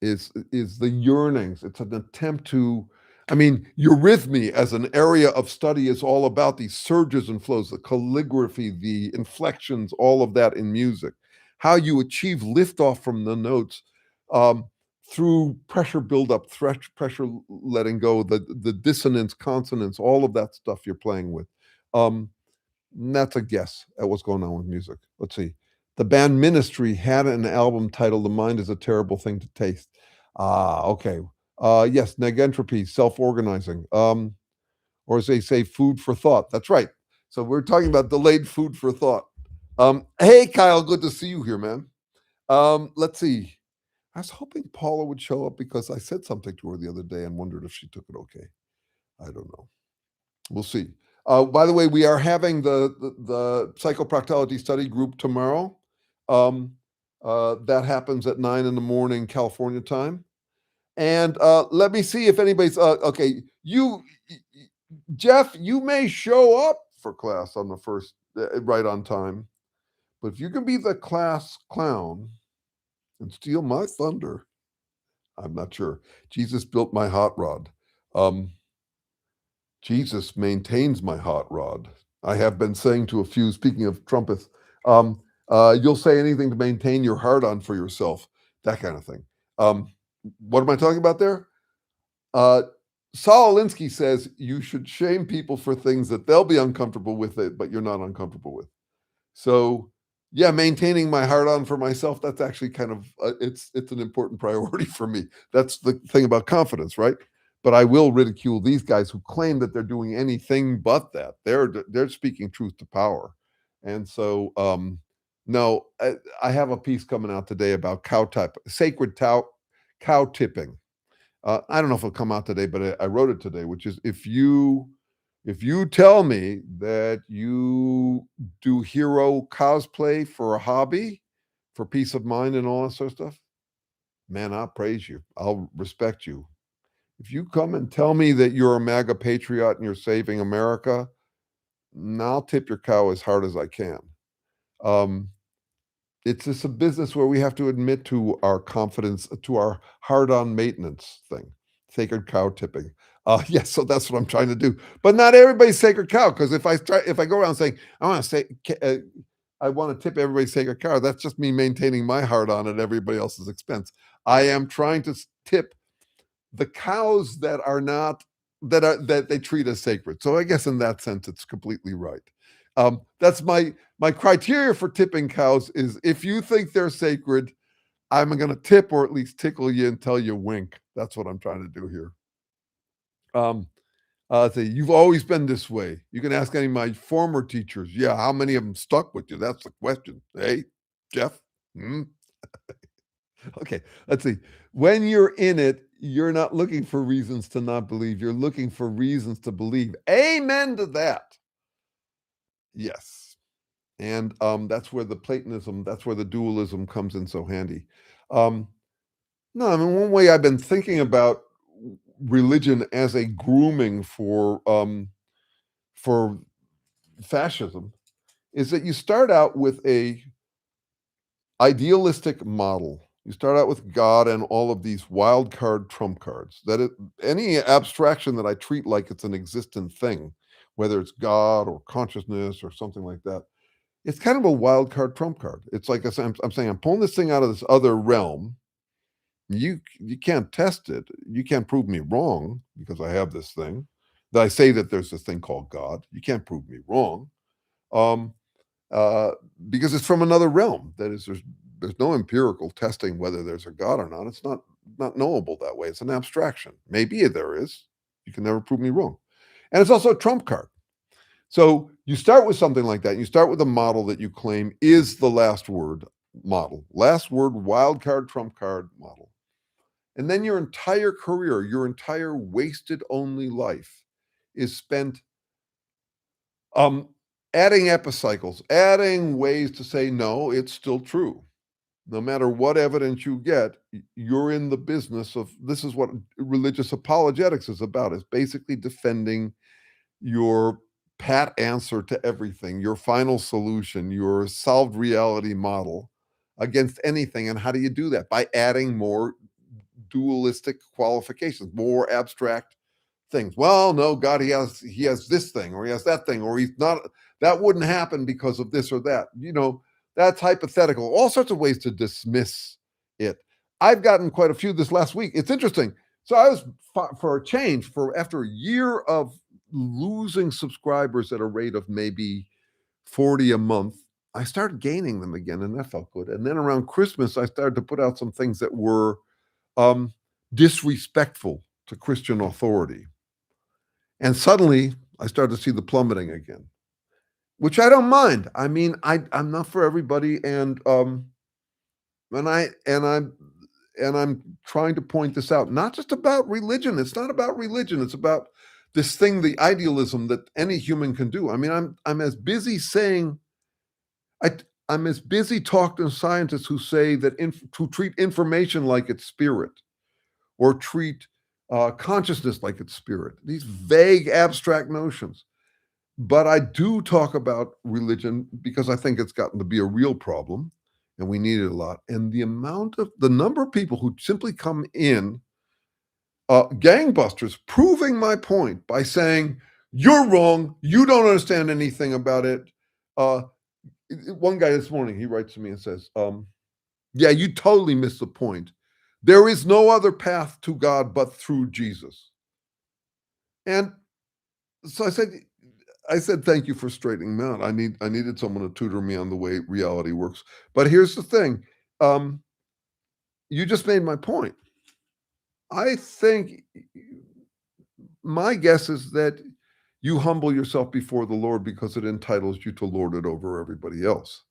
is the yearnings. It's an attempt to, I mean, eurythmy as an area of study is all about these surges and flows, the calligraphy, the inflections, all of that in music. How you achieve liftoff from the notes um, through pressure buildup, pressure letting go, the dissonance, consonance, all of that stuff you're playing with. Um, that's a guess at what's going on with music. Let's see. The band Ministry had an album titled "The Mind Is a Terrible Thing to Taste." Ah, okay. Yes, negentropy, self-organizing, or as they say, food for thought. That's right. So we're talking about delayed food for thought. Hey, Kyle, good to see you here, man. Let's see. I was hoping Paula would show up because I said something to her the other day and wondered if she took it okay. I don't know. We'll see. By the way, we are having the psychopractology study group tomorrow. That happens at 9 in the morning California time. And let me see if anybody's okay. Jeff, you may show up for class on the first right on time, but if you can be the class clown and steal my thunder, I'm not sure. Jesus built my hot rod. Um, Jesus maintains my hot rod. I have been saying to a few, speaking of trumpets, you'll say anything to maintain your heart on for yourself, that kind of thing. What am I talking about there? Uh, Saul Alinsky says you should shame people for things that they'll be uncomfortable with it, but you're not uncomfortable with. So, yeah, maintaining my heart on for myself, that's actually kind of, it's an important priority for me. That's the thing about confidence, right? But I will ridicule these guys who claim that they're doing anything but that. They're speaking truth to power. And so, no, I have a piece coming out today about sacred cow tipping. I don't know if it'll come out today, but I wrote it today, which is if you tell me that you do hero cosplay for a hobby, for peace of mind and all that sort of stuff, man, I'll praise you. I'll respect you. If you come and tell me that you're a MAGA patriot and you're saving America, I'll tip your cow as hard as I can. It's just a business where we have to admit to our confidence, to our hard-on maintenance thing, sacred cow tipping. Yes, so that's what I'm trying to do. But not everybody's sacred cow, because if I go around saying I want to tip everybody's sacred cow, that's just me maintaining my hard-on at everybody else's expense. I am trying to tip the cows that are not that they treat as sacred. So I guess in that sense, it's completely right. That's my criteria for tipping cows is if you think they're sacred, I'm going to tip or at least tickle you until you wink. That's what I'm trying to do here. Say you've always been this way. You can ask any of my former teachers. Yeah, how many of them stuck with you? That's the question. Hey, Jeff. Hmm? Okay, let's see. When you're in it, you're not looking for reasons to not believe. You're looking for reasons to believe. Amen to that. Yes. And that's where the Platonism, that's where the dualism comes in so handy. Um, no, I mean, one way I've been thinking about religion as a grooming for fascism is that you start out with a idealistic model. You start out with God and all of these wild card trump cards. Any abstraction that I treat like it's an existent thing, whether it's God or consciousness or something like that, it's kind of a wild card trump card. It's like I'm saying, I'm pulling this thing out of this other realm. You can't test it. You can't prove me wrong because I have this thing. That I say that there's this thing called God. You can't prove me wrong. Um, uh, because it's from another realm. That is, there's no empirical testing whether there's a God or not. It's not knowable that way. It's an abstraction. Maybe there is. You can never prove me wrong. And it's also a trump card. So you start with something like that. And you start with a model that you claim is the last word model, last word wild card trump card model. And then your entire career, your entire wasted only life is spent adding epicycles, adding ways to say, no, it's still true. No matter what evidence you get, you're in the business of, this is what religious apologetics is about. It's basically defending your pat answer to everything, your final solution, your solved reality model against anything. And how do you do that? By adding more dualistic qualifications, more abstract things. Well, no, God, he has this thing, or he has that thing, or he's not. That wouldn't happen because of this or that. That's hypothetical. All sorts of ways to dismiss it. I've gotten quite a few this last week. It's interesting. So I was for a change for after a year of losing subscribers at a rate of maybe 40 a month. I started gaining them again, and that felt good. And then around Christmas, I started to put out some things that were disrespectful to Christian authority. And suddenly I started to see the plummeting again, which I don't mind. I mean, I'm not for everybody, and I'm trying to point this out. Not just about religion. It's not about religion. It's about this thing, the idealism that any human can do. I mean, I'm as busy saying, I'm as busy talking to scientists who say that to treat information like it's spirit, or treat consciousness like it's spirit. These vague, abstract notions. But I do talk about religion because I think it's gotten to be a real problem, and we need it a lot. And the number of people who simply come in, gangbusters, proving my point by saying, "You're wrong. You don't understand anything about it." One guy this morning, he writes to me and says, "Yeah, you totally missed the point. There is no other path to God but through Jesus." And so I said, "Thank you for straightening me out. I needed someone to tutor me on the way reality works." But here's the thing. You just made my point. I think my guess is that you humble yourself before the Lord because it entitles you to lord it over everybody else.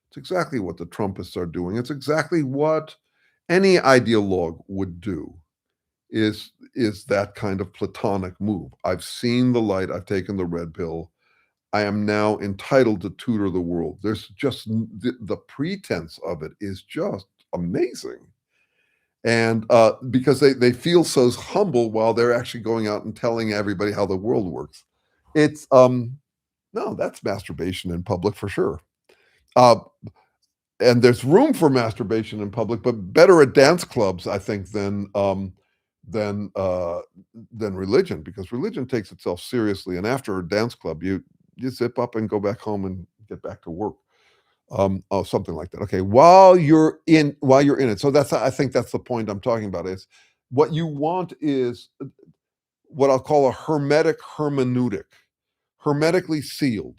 It's exactly what the Trumpists are doing. It's exactly what any ideologue would do, is that kind of platonic move. I've seen the light. I've taken the red pill. I am now entitled to tutor the world. There's just the pretense of it is just amazing. And because they feel so humble while they're actually going out and telling everybody how the world works. It's no, that's masturbation in public for sure. And there's room for masturbation in public, but better at dance clubs, I think, than religion, because religion takes itself seriously. And after a dance club, you zip up and go back home and get back to work. Something like that. Okay, while you're in it. So I think that's the point I'm talking about. Is what you want is what I'll call a hermetic hermeneutic, hermetically sealed.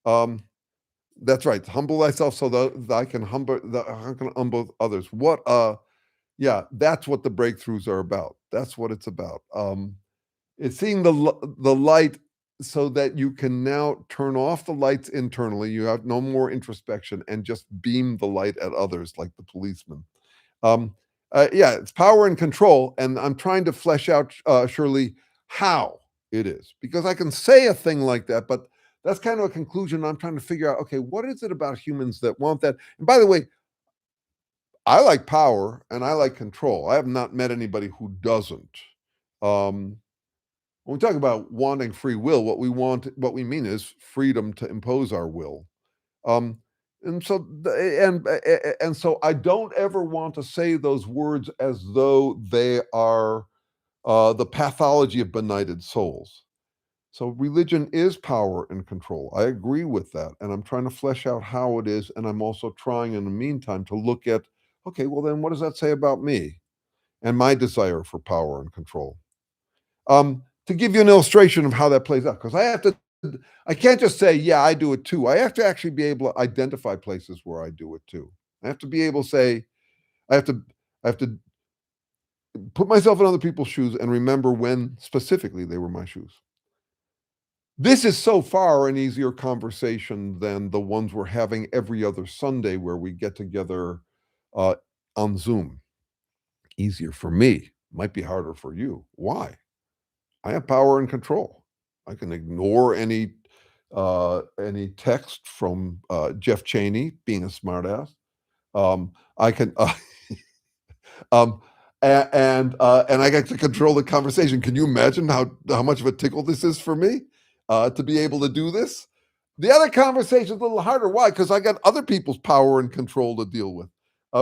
That's right. Humble thyself so that I can humble others. Yeah, that's what the breakthroughs are about. That's what it's about. It's seeing the light so that you can now turn off the lights internally. You have no more introspection and just beam the light at others like the policeman. Yeah, it's power and control. And I'm trying to flesh out, Shirley, how it is. Because I can say a thing like that, but that's kind of a conclusion. I'm trying to figure out, okay, what is it about humans that want that? And by the way, I like power and I like control. I have not met anybody who doesn't. When we talk about wanting free will, what we mean is freedom to impose our will. And so I don't ever want to say those words as though they are the pathology of benighted souls. So religion is power and control. I agree with that. And I'm trying to flesh out how it is. And I'm also trying in the meantime to look at, okay, well then what does that say about me and my desire for power and control? To give you an illustration of how that plays out, because I can't just say, yeah, I do it too. I have to actually be able to identify places where I do it too. I have to be able to say, I have to put myself in other people's shoes and remember when specifically they were my shoes. This is so far an easier conversation than the ones we're having every other Sunday where we get together on Zoom. Easier for me, might be harder for you. Why? I have power and control. I can ignore any text from Jeff Cheney being a smartass. I can, and I get to control the conversation. Can you imagine how much of a tickle this is for me? to be able to do this. The other conversation is a little harder. Why? Because I got other people's power and control to deal with.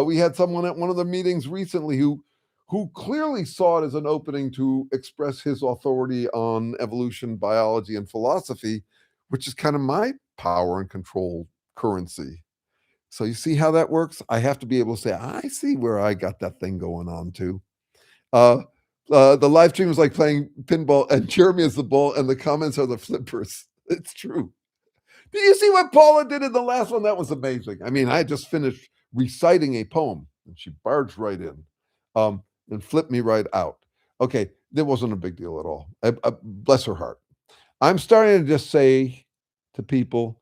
We had someone at one of the meetings recently who clearly saw it as an opening to express his authority on evolution, biology, and philosophy, which is kind of my power and control currency. So you see how that works? I have to be able to say, I see where I got that thing going on too. Uh, the live stream is like playing pinball, and Jeremy is the ball, and the comments are the flippers. It's true. Do you see what Paula did in the last one? That was amazing. I mean, I had just finished reciting a poem, and she barged right in, and flipped me right out. Okay, that wasn't a big deal at all. Bless her heart. I'm starting to just say to people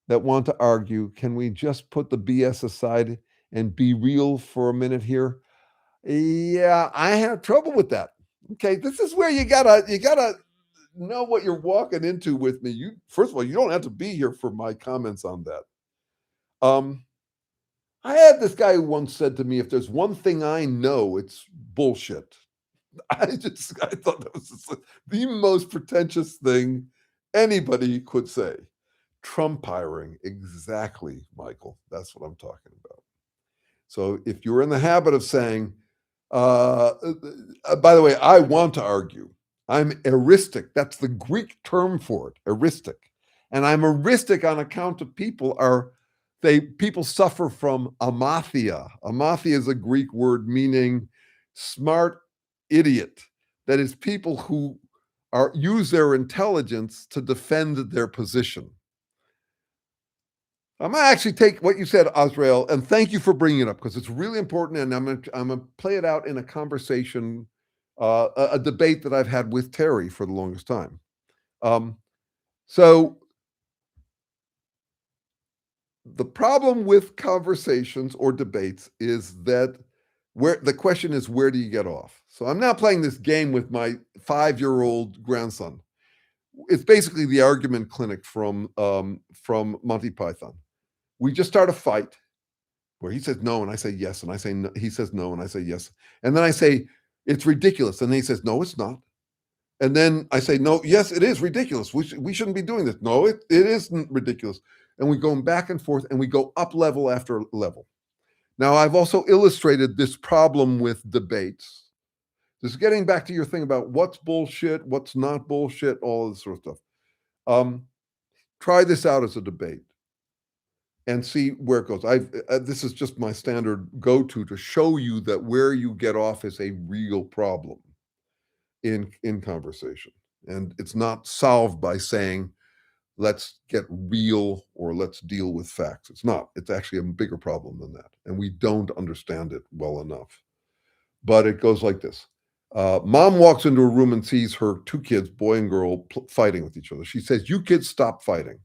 that want to argue, can we just put the BS aside and be real for a minute here? Yeah, I have trouble with that. Okay, this is where you gotta know what you're walking into with me. You first of all, you don't have to be here for my comments on that. Um, I had this guy who once said to me, "If there's one thing I know, it's bullshit." I thought that was just the most pretentious thing anybody could say. Trumpiring, exactly, Michael. That's what I'm talking about. So if you're in the habit of saying, by the way, I want to argue. I'm eristic. That's the Greek term for it, eristic. And I'm eristic on account of people suffer from amathia. Amathia is a Greek word meaning smart idiot. That is people who use their intelligence to defend their position. I'm gonna actually take what you said, Azrael, and thank you for bringing it up because it's really important. And I'm gonna play it out in a conversation, a debate that I've had with Terry for the longest time. So the problem with conversations or debates is that where the question is, where do you get off? So I'm now playing this game with my 5-year-old grandson. It's basically the argument clinic from Monty Python. We just start a fight where he says no and I say yes, and I say no, he says no and I say yes, and then I say it's ridiculous, and then he says no, it's not, and then I say no, yes, it is ridiculous. We shouldn't be doing this. No, it isn't ridiculous, and we go back and forth, and we go up level after level. Now I've also illustrated this problem with debates. This is getting back to your thing about what's bullshit, what's not bullshit, all this sort of stuff. Try this out as a debate and see where it goes. This is just my standard go-to to show you that where you get off is a real problem in conversation, and it's not solved by saying let's get real or let's deal with facts. It's not. It's actually a bigger problem than that, and we don't understand it well enough. But it goes like this. Mom walks into a room and sees her 2 kids, boy and girl, fighting with each other. She says, "You kids stop fighting."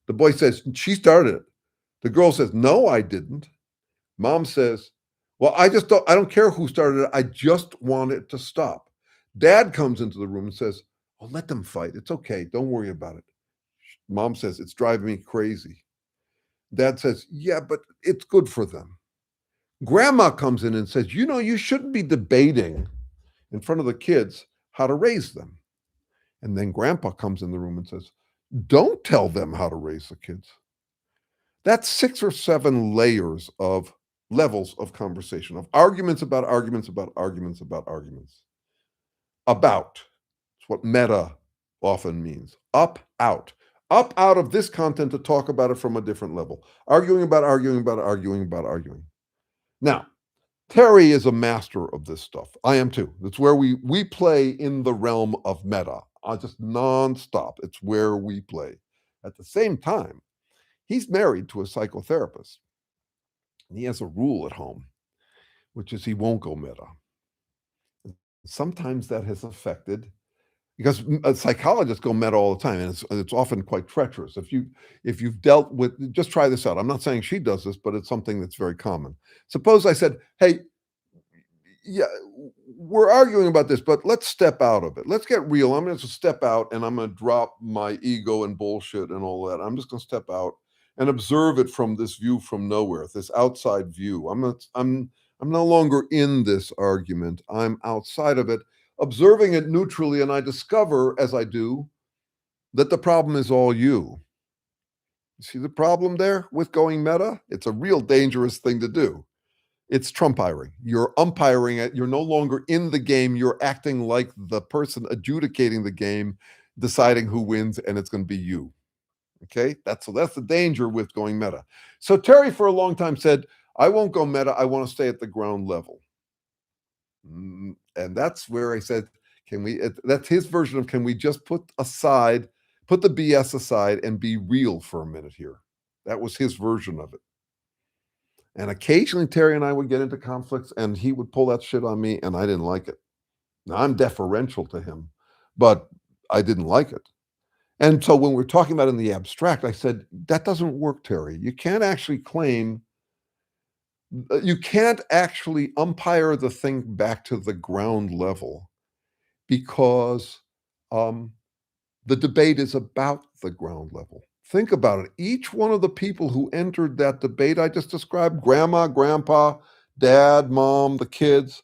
The boy says, "She started it." The girl says, "No, I didn't." Mom says, "Well, I don't care who started it. I just want it to stop." Dad comes into the room and says, "Oh, let them fight. It's okay. Don't worry about it." Mom says, "It's driving me crazy." Dad says, "Yeah, but it's good for them." Grandma comes in and says, "You know, you shouldn't be debating in front of the kids how to raise them." And then Grandpa comes in the room and says, "Don't tell them how to raise the kids." That's 6 or 7 layers of levels of conversation, of arguments about arguments about arguments about arguments. About. It's what meta often means. Up, out. Up out of this content to talk about it from a different level. Arguing about arguing about arguing about arguing. Now, Terry is a master of this stuff. I am too. That's where we play in the realm of meta. Just nonstop. It's where we play. At the same time, he's married to a psychotherapist. And he has a rule at home, which is he won't go meta. Sometimes that has affected because psychologists go meta all the time, and it's often quite treacherous. If you've dealt with, just try this out. I'm not saying she does this, but it's something that's very common. Suppose I said, "Hey, yeah, we're arguing about this, but let's step out of it. Let's get real. I'm going to step out, and I'm going to drop my ego and bullshit and all that. I'm just going to step out and observe it from this view from nowhere, this outside view. I'm no longer in this argument. I'm outside of it, observing it neutrally, and I discover as I do that the problem is all you. See the problem there with going meta? It's a real dangerous thing to do. It's trumpiring. You're umpiring it. You're no longer in the game. You're acting like the person adjudicating the game, deciding who wins, and it's going to be you. Okay, that's the danger with going meta. So Terry, for a long time, said, "I won't go meta. I want to stay at the ground level." And that's where I said, "Can we?" That's his version of, "Can we just put the BS aside, and be real for a minute here?" That was his version of it. And occasionally Terry and I would get into conflicts and he would pull that shit on me and I didn't like it. Now I'm deferential to him, but I didn't like it. And so when we're talking about in the abstract, I said, that doesn't work, Terry. You can't actually you can't actually umpire the thing back to the ground level because um, the debate is about the ground level. Think about it. Each one of the people who entered that debate I just described, grandma, grandpa, dad, mom, the kids,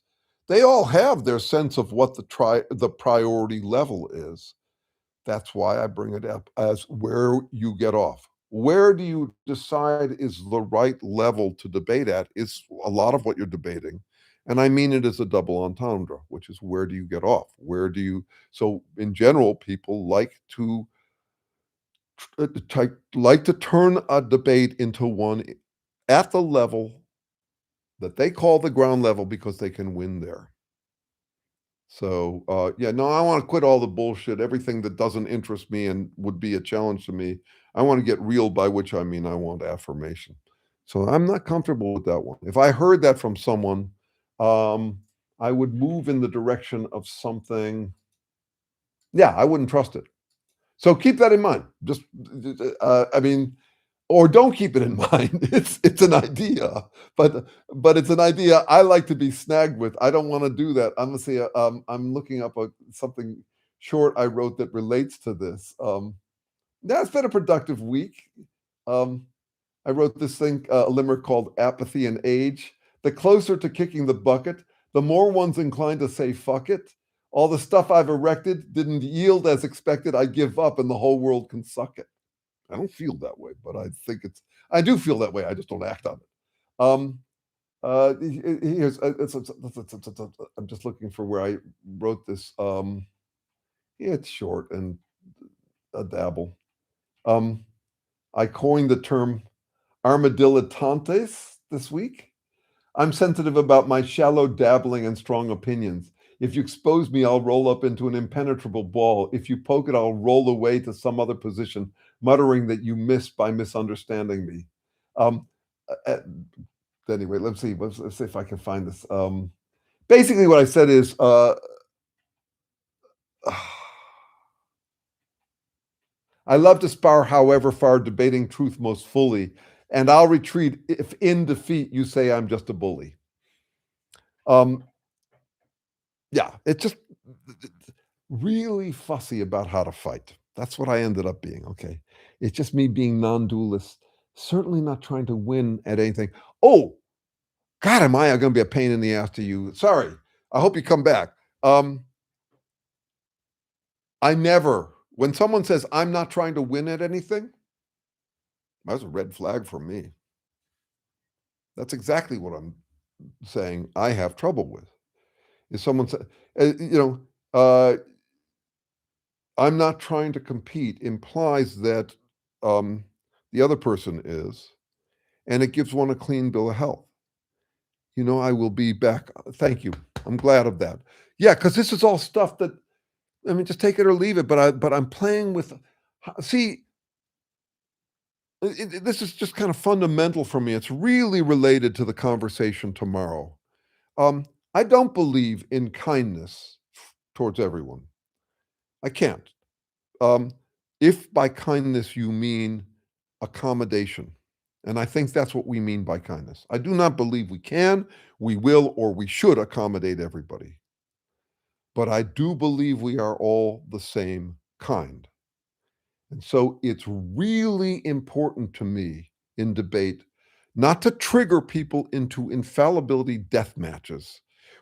they all have their sense of what the priority level is. That's why I bring it up as where you get off. Where do you decide is the right level to debate at is a lot of what you're debating. And I mean it as a double entendre, which is where do you get off? So in general, people like to turn a debate into one at the level that they call the ground level because they can win there. So, yeah, no, I want to quit all the bullshit, everything that doesn't interest me and would be a challenge to me. I want to get real, by which I mean I want affirmation. So I'm not comfortable with that one. If I heard that from someone, um, I would move in the direction of something. Yeah, I wouldn't trust it. So keep that in mind. Just, I mean, or don't keep it in mind. It's an idea, but it's an idea I like to be snagged with. I don't want to do that. I'm gonna say I'm looking up something short I wrote that relates to this. That's been a productive week. Um, I wrote this thing, a limerick called "Apathy and Age." The closer to kicking the bucket, the more one's inclined to say "fuck it." All the stuff I've erected didn't yield as expected. I give up, and the whole world can suck it. I don't feel that way, but I do feel that way. I just don't act on it. Here's, I'm just looking for where I wrote this. Yeah, it's short and a dabble. Um, I coined the term armadillitantes this week. I'm sensitive about my shallow dabbling and strong opinions. If you expose me, I'll roll up into an impenetrable ball. If you poke it, I'll roll away to some other position, muttering that you missed by misunderstanding me. Um, uh, anyway, let's see. Let's see if I can find this. Basically, what I said is, I love to spar, however far, debating truth most fully, and I'll retreat if in defeat you say I'm just a bully. Um, yeah, it's just really fussy about how to fight. That's what I ended up being. Okay. It's just me being non dualist, certainly not trying to win at anything. Oh, God, am I going to be a pain in the ass to you? Sorry. I hope you come back. I never, when someone says I'm not trying to win at anything, that's a red flag for me. That's exactly what I'm saying I have trouble with. If someone says, I'm not trying to compete implies that um, the other person is, and it gives one a clean bill of health. I will be back. Thank you. I'm glad of that. Yeah, because this is all stuff that, I mean, just take it or leave it. But I'm playing with. See, this is just kind of fundamental for me. It's really related to the conversation tomorrow. I don't believe in kindness towards everyone. I can't. Um, if by kindness you mean accommodation, and I think that's what we mean by kindness. I do not believe we can, we will, or we should accommodate everybody. But I do believe we are all the same kind. And so it's really important to me in debate not to trigger people into infallibility death matches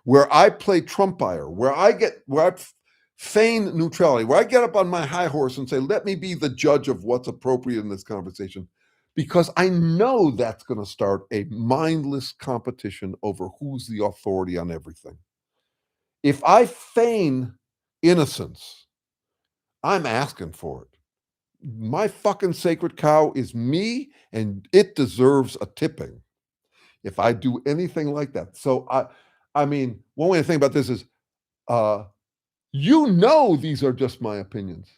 where I play trumpire, where I feign neutrality, where I get up on my high horse and say, let me be the judge of what's appropriate in this conversation, because I know that's going to start a mindless competition over who's the authority on everything. If I feign innocence, I'm asking for it. My fucking sacred cow is me, and it deserves a tipping if I do anything like that. So I mean, one way to think about this is, uh, these are just my opinions,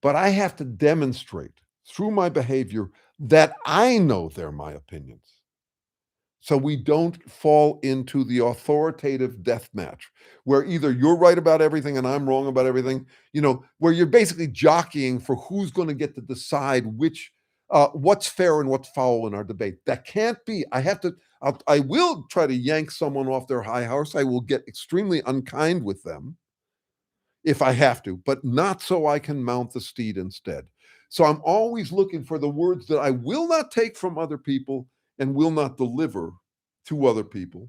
but I have to demonstrate through my behavior that I know they're my opinions. So we don't fall into the authoritative death match where either you're right about everything and I'm wrong about everything, where you're basically jockeying for who's going to get to decide what's fair and what's foul in our debate. That can't be. I will try to yank someone off their high horse. I will get extremely unkind with them if I have to, but not so I can mount the steed instead. So I'm always looking for the words that I will not take from other people and will not deliver to other people.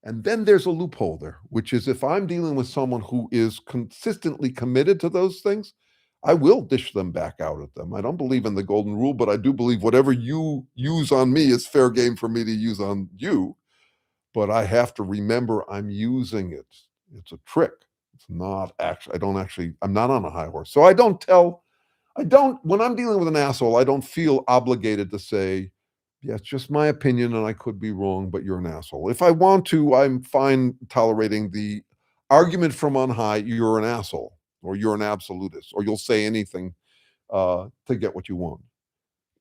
And then there's a loophole there, which is if I'm dealing with someone who is consistently committed to those things, I will dish them back out at them. I don't believe in the golden rule, but I do believe whatever you use on me is fair game for me to use on you. But I have to remember I'm using it. It's a trick. It's not actually, I'm not on a high horse. So when I'm dealing with an asshole, I don't feel obligated to say, yeah, it's just my opinion and I could be wrong, but you're an asshole. If I want to, I'm fine tolerating the argument from on high, you're an asshole, or you're an absolutist, or you'll say anything to get what you want.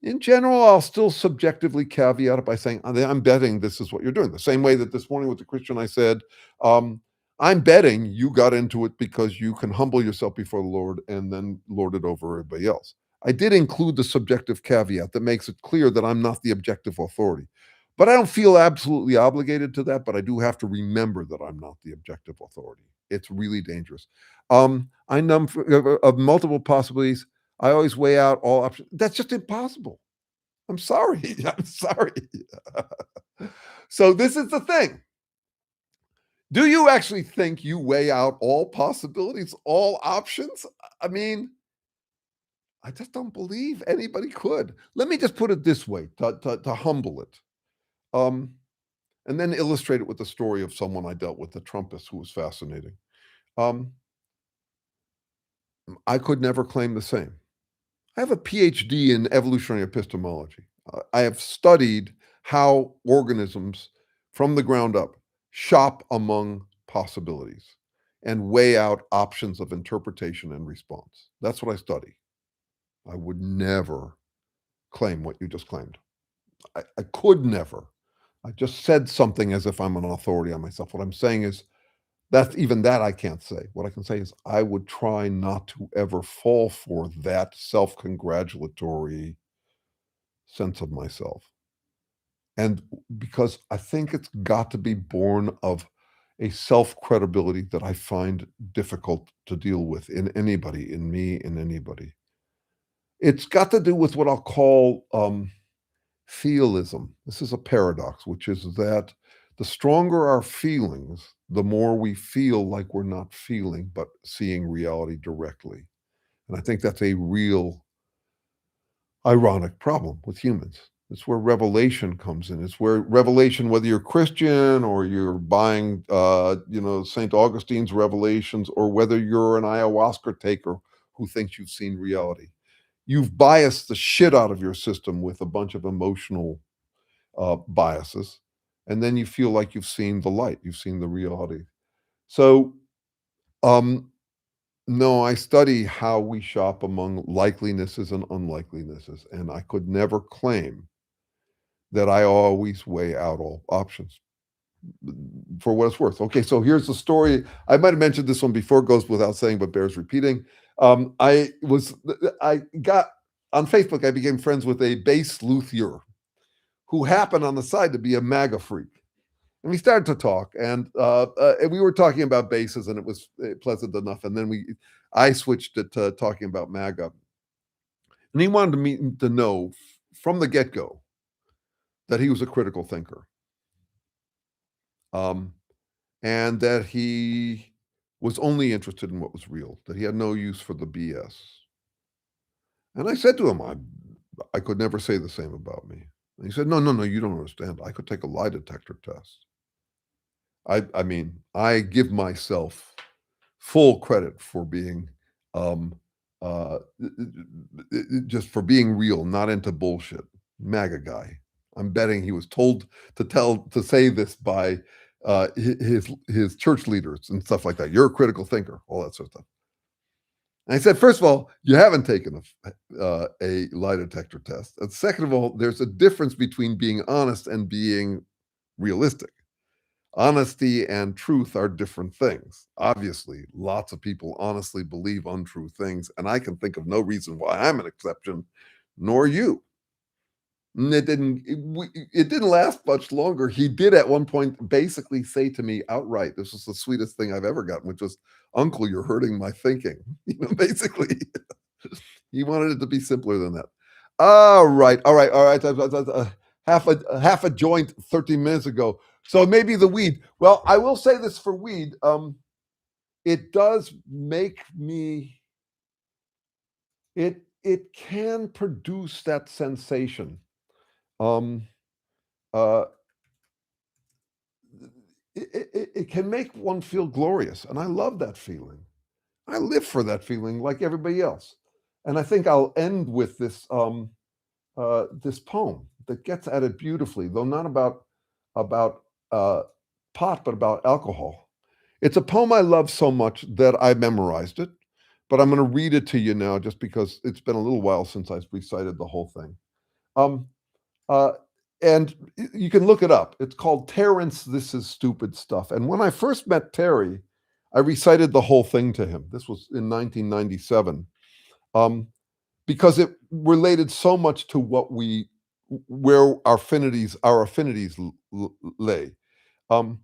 In general, I'll still subjectively caveat it by saying, I'm betting this is what you're doing. The same way that this morning with the Christian, I said, I'm betting you got into it because you can humble yourself before the Lord and then lord it over everybody else. I did include the subjective caveat that makes it clear that I'm not the objective authority. But I don't feel absolutely obligated to that, but I do have to remember that I'm not the objective authority. It's really dangerous. I know of multiple possibilities. I always weigh out all options. That's just impossible. I'm sorry. I'm sorry. So this is the thing. Do you actually think you weigh out all possibilities, all options? I mean, I just don't believe anybody could. Let me just put it this way to humble it. And then illustrate it with the story of someone I dealt with, the Trumpist, who was fascinating. Um, I could never claim the same. I have a PhD in evolutionary epistemology. I have studied how organisms from the ground up shop among possibilities and weigh out options of interpretation and response. That's what I study. I would never claim what you just claimed. I could never. I just said something as if I'm an authority on myself. What I'm saying is that I can't say. What I can say is I would try not to ever fall for that self-congratulatory sense of myself. And because I think it's got to be born of a self-credibility that I find difficult to deal with in anybody, in me, in anybody. It's got to do with what I'll call feelism. This is a paradox, which is that the stronger our feelings, the more we feel like we're not feeling, but seeing reality directly. And I think that's a real ironic problem with humans. It's where revelation comes in. It's where revelation, whether you're Christian or you're buying, St. Augustine's Revelations, or whether you're an ayahuasca taker who thinks you've seen reality, you've biased the shit out of your system with a bunch of emotional biases, and then you feel like you've seen the light, you've seen the reality. So, no, I study how we shop among likelinesses and unlikelinesses, and I could never claim that I always weigh out all options for what it's worth. Okay, so here's the story. I might have mentioned this one before, goes without saying, but bears repeating. I got on Facebook, I became friends with a bass luthier who happened on the side to be a MAGA freak. And we started to talk, and we were talking about basses, and it was pleasant enough. And then I switched it to talking about MAGA, and he wanted me to know from the get-go that he was a critical thinker, and that he was only interested in what was real, that he had no use for the BS. And I said to him, I could never say the same about me. And he said, no, no, no, you don't understand. I could take a lie detector test. I mean, I give myself full credit for being, um, just for being real, not into bullshit. MAGA guy. I'm betting he was told to say this by his church leaders and stuff like that. You're a critical thinker, all that sort of stuff. And I said, first of all, you haven't taken a lie detector test. And second of all, there's a difference between being honest and being realistic. Honesty and truth are different things. Obviously, lots of people honestly believe untrue things, and I can think of no reason why I'm an exception, nor you. And it didn't last much longer. He did at one point basically say to me outright, this was the sweetest thing I've ever gotten, which was, Uncle, you're hurting my thinking. Basically, he wanted it to be simpler than that. All right, all right, all right. Half a joint 13 minutes ago. So maybe the weed. Well, I will say this for weed. It does make me. It can produce that sensation. Um, uh, it can make one feel glorious, and I love that feeling. I live for that feeling like everybody else. And I think I'll end with this poem that gets at it beautifully, though not about pot, but about alcohol. It's a poem I love so much that I memorized it, but I'm going to read it to you now just because it's been a little while since I've recited the whole thing. Um, uh, and you can look it up. It's called Terrence, This Is Stupid Stuff. And when I first met Terry, I recited the whole thing to him. This was in 1997. Because it related so much to where our affinities lay, um,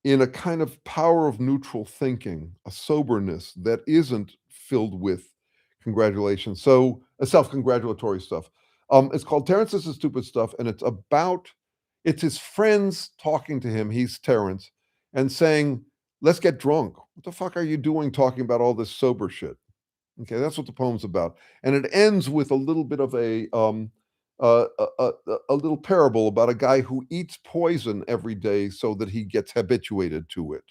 in a kind of power of neutral thinking, a soberness that isn't filled with congratulations. So self-congratulatory stuff. It's called Terrence, This Is Stupid Stuff, and it's his friends talking to him. He's Terrence, and saying, "Let's get drunk. What the fuck are you doing talking about all this sober shit?" Okay, that's what the poem's about, and it ends with a little bit of a little parable about a guy who eats poison every day so that he gets habituated to it.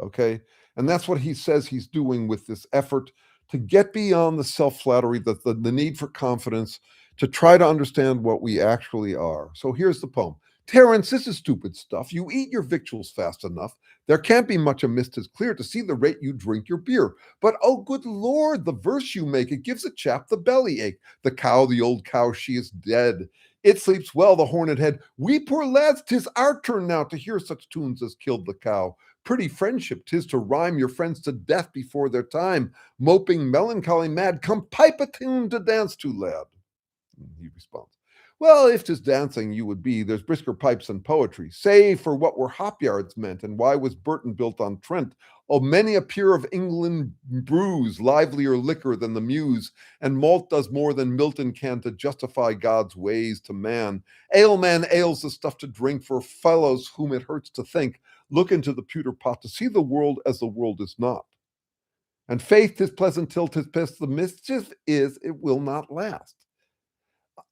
Okay, and that's what he says he's doing with this effort to get beyond the self-flattery, the need for confidence, to try to understand what we actually are. So here's the poem. Terrence, this is stupid stuff. You eat your victuals fast enough. There can't be much amiss, 'tis clear, to see the rate you drink your beer. But oh, good Lord, the verse you make, it gives a chap the belly ache. The cow, the old cow, she is dead. It sleeps well, the horned head. We poor lads, 'tis our turn now to hear such tunes as killed the cow. Pretty friendship 'tis to rhyme your friends to death before their time. Moping, melancholy, mad, come pipe a tune to dance to, lad. And he responds, well, if 'tis dancing you would be, there's brisker pipes and poetry. Say, for what were hop yards meant, and why was Burton built on Trent? Oh, many a peer of England brews livelier liquor than the muse, and malt does more than Milton can to justify God's ways to man. Man, ale's the stuff to drink for fellows whom it hurts to think. Look into the pewter pot to see the world as the world is not. And faith 'tis pleasant till 'tis pissed. The mischief is it will not last.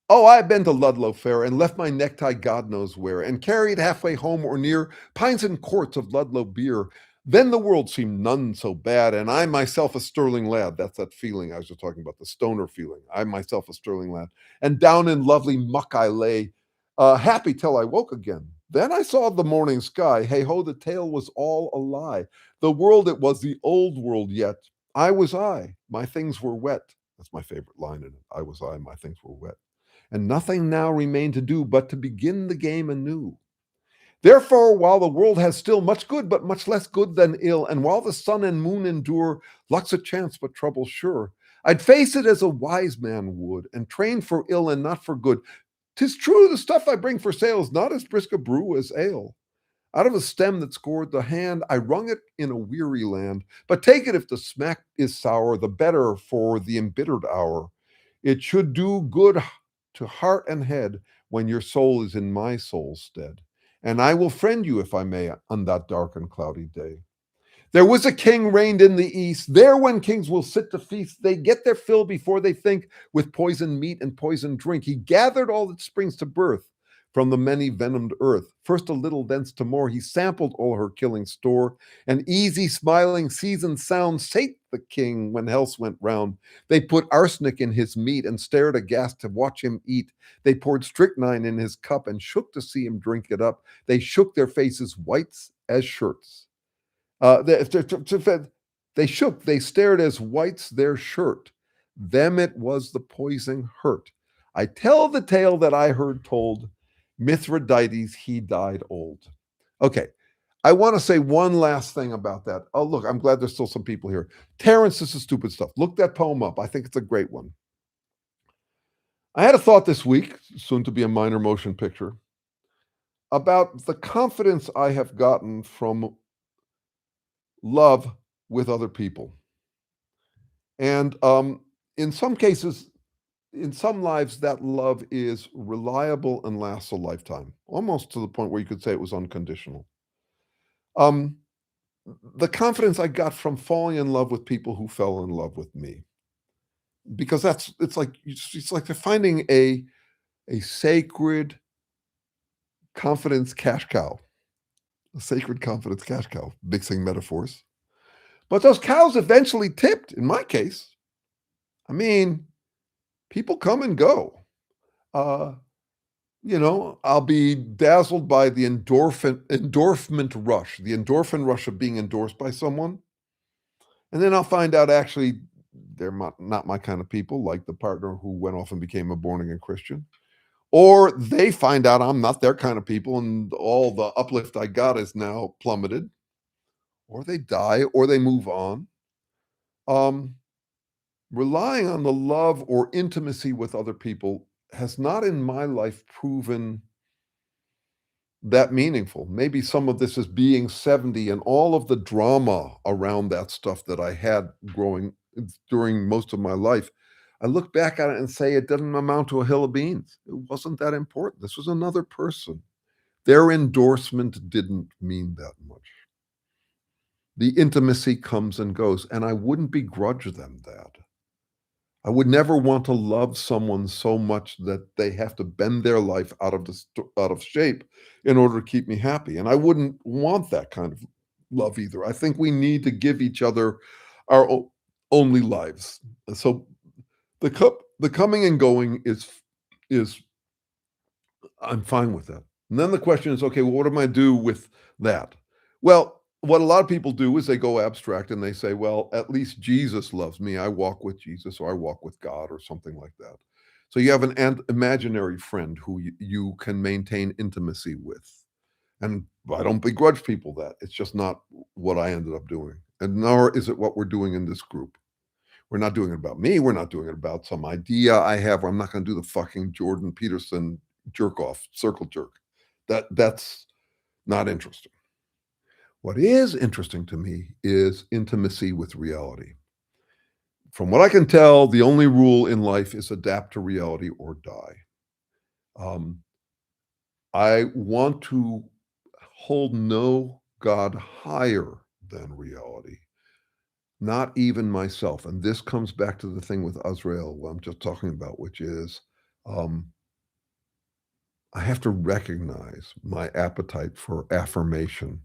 Oh, I've been to Ludlow Fair and left my necktie God knows where, and carried halfway home or near pints and quarts of Ludlow beer. Then the world seemed none so bad, and I myself a sterling lad. That's that feeling I was just talking about, the stoner feeling. I myself a sterling lad. And down in lovely muck I lay, happy till I woke again. Then I saw the morning sky. Hey ho, the tale was all a lie. The world, it was the old world yet. I was I, my things were wet. That's my favorite line in it. I was I, my things were wet. And nothing now remained to do but to begin the game anew. Therefore, while the world has still much good, but much less good than ill, and while the sun and moon endure, luck's a chance, but trouble's sure, I'd face it as a wise man would, and train for ill and not for good. 'Tis true, the stuff I bring for sale is not as brisk a brew as ale. Out of a stem that scored the hand, I wrung it in a weary land. But take it if the smack is sour, the better for the embittered hour. It should do good to heart and head when your soul is in my soul's stead. And I will friend you, if I may, on that dark and cloudy day. There was a king reigned in the east. There when kings will sit to feast, they get their fill before they think with poisoned meat and poisoned drink. He gathered all that springs to birth from the many venomed earth. First a little, thence to more. He sampled all her killing store. An easy, smiling, seasoned sound sate the king when health went round. They put arsenic in his meat and stared aghast to watch him eat. They poured strychnine in his cup and shook to see him drink it up. They shook their faces whites as shirts. They shook, they stared as whites their shirt. Them it was the poison hurt. I tell the tale that I heard told. Mithridates, he died old. Okay, I want to say one last thing about that. Oh, look, I'm glad there's still some people here. Terrence, this is stupid stuff. Look that poem up. I think it's a great one. I had a thought this week, soon to be a minor motion picture, about the confidence I have gotten from love with other people. And in some cases, in some lives, that love is reliable and lasts a lifetime, almost to the point where you could say it was unconditional. The confidence I got from falling in love with people who fell in love with me, because it's like they're finding a sacred confidence cash cow, a sacred confidence cash cow, mixing metaphors. But those cows eventually tipped, in my case. I mean, people come and go. I'll be dazzled by the endorphin rush, the endorphin rush of being endorsed by someone. And then I'll find out actually they're not my kind of people, like the partner who went off and became a born-again Christian. Or they find out I'm not their kind of people and all the uplift I got is now plummeted. Or they die, or they move on. Relying on the love or intimacy with other people has not in my life proven that meaningful. Maybe some of this is being 70 and all of the drama around that stuff that I had growing during most of my life. I look back at it and say it didn't amount to a hill of beans. It wasn't that important. This was another person. Their endorsement didn't mean that much. The intimacy comes and goes, and I wouldn't begrudge them that. I would never want to love someone so much that they have to bend their life out of shape in order to keep me happy. And I wouldn't want that kind of love either. I think we need to give each other our only lives. So the coming and going is I'm fine with that. And then the question is, okay, well, what am I do with that? Well, what a lot of people do is they go abstract and they say, well, at least Jesus loves me. I walk with Jesus, or I walk with God, or something like that. So you have an imaginary friend who you can maintain intimacy with. And I don't begrudge people that. It's just not what I ended up doing. And nor is it what we're doing in this group. We're not doing it about me. We're not doing it about some idea I have. I'm not going to do the fucking Jordan Peterson jerk off, circle jerk. That's not interesting. What is interesting to me is intimacy with reality. From what I can tell, the only rule in life is adapt to reality or die. I want to hold no God higher than reality, not even myself. And this comes back to the thing with Azrael, what I'm just talking about, which is I have to recognize my appetite for affirmation,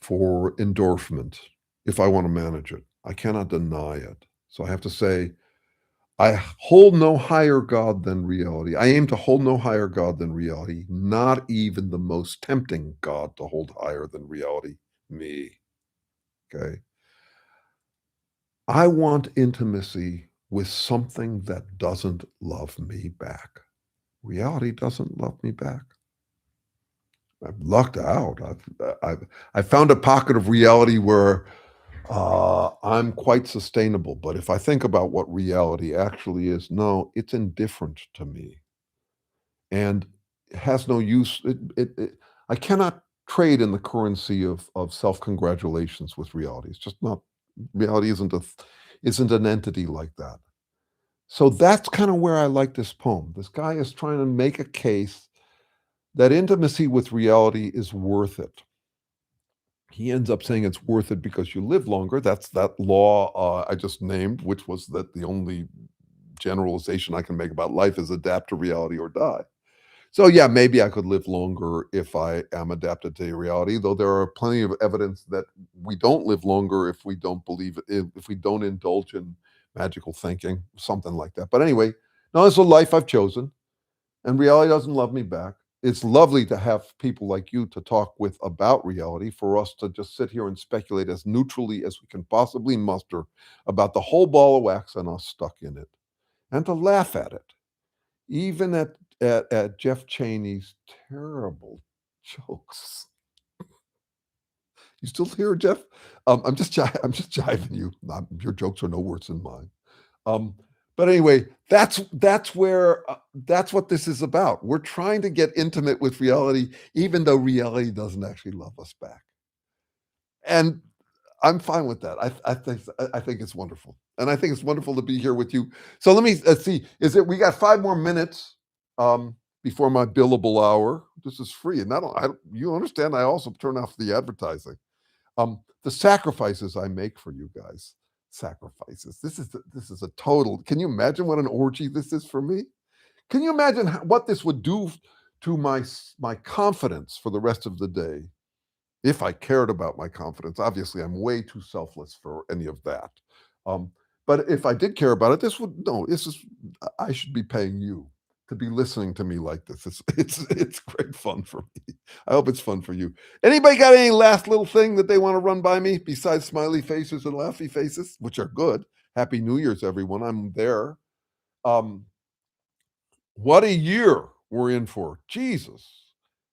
for endorsement, if I want to manage it. I cannot deny it. So I have to say, I hold no higher God than reality. I aim to hold no higher God than reality, not even the most tempting God to hold higher than reality, me. Okay? I want intimacy with something that doesn't love me back. Reality doesn't love me back. I've lucked out. I've found a pocket of reality where I'm quite sustainable. But if I think about what reality actually is, no, it's indifferent to me, and it has no use. I cannot trade in the currency of self-congratulations with reality. It's just not. Reality isn't an entity like that. So that's kind of where I like this poem. This guy is trying to make a case that intimacy with reality is worth it. he ends up saying it's worth it because you live longer. That's that law I just named, which was that the only generalization I can make about life is adapt to reality or die. So yeah, maybe I could live longer if I am adapted to reality, though there are plenty of evidence that we don't live longer if we don't believe it, if we don't indulge in magical thinking, something like that. But anyway, no, it's a life I've chosen, and reality doesn't love me back. It's lovely to have people like you to talk with about reality, for us to just sit here and speculate as neutrally as we can possibly muster about the whole ball of wax and us stuck in it, and to laugh at it, even at Jeff Cheney's terrible jokes. You still here, Jeff? I'm just jiving you. Your jokes are no worse than mine. Um, but anyway, that's where that's what this is about. We're trying to get intimate with reality, even though reality doesn't actually love us back. And I'm fine with that. I think it's wonderful, and I think it's wonderful to be here with you. So let me see. Is it? We got 5 more minutes before my billable hour. This is free, and you understand. I also turn off the advertising. The sacrifices I make for you guys. Sacrifices. This is a total. Can you imagine what an orgy this is for me? Can you imagine what this would do to my confidence for the rest of the day? If I cared about my confidence. Obviously, I'm way too selfless for any of that. Um, but if I did care about it, this is, I should be paying you to be listening to me like this. It's great fun for me. I hope it's fun for you. Anybody got any last little thing that they want to run by me besides smiley faces and laughy faces, which are good? Happy New Year's, everyone. I'm there. Um, what a year we're in for. Jesus.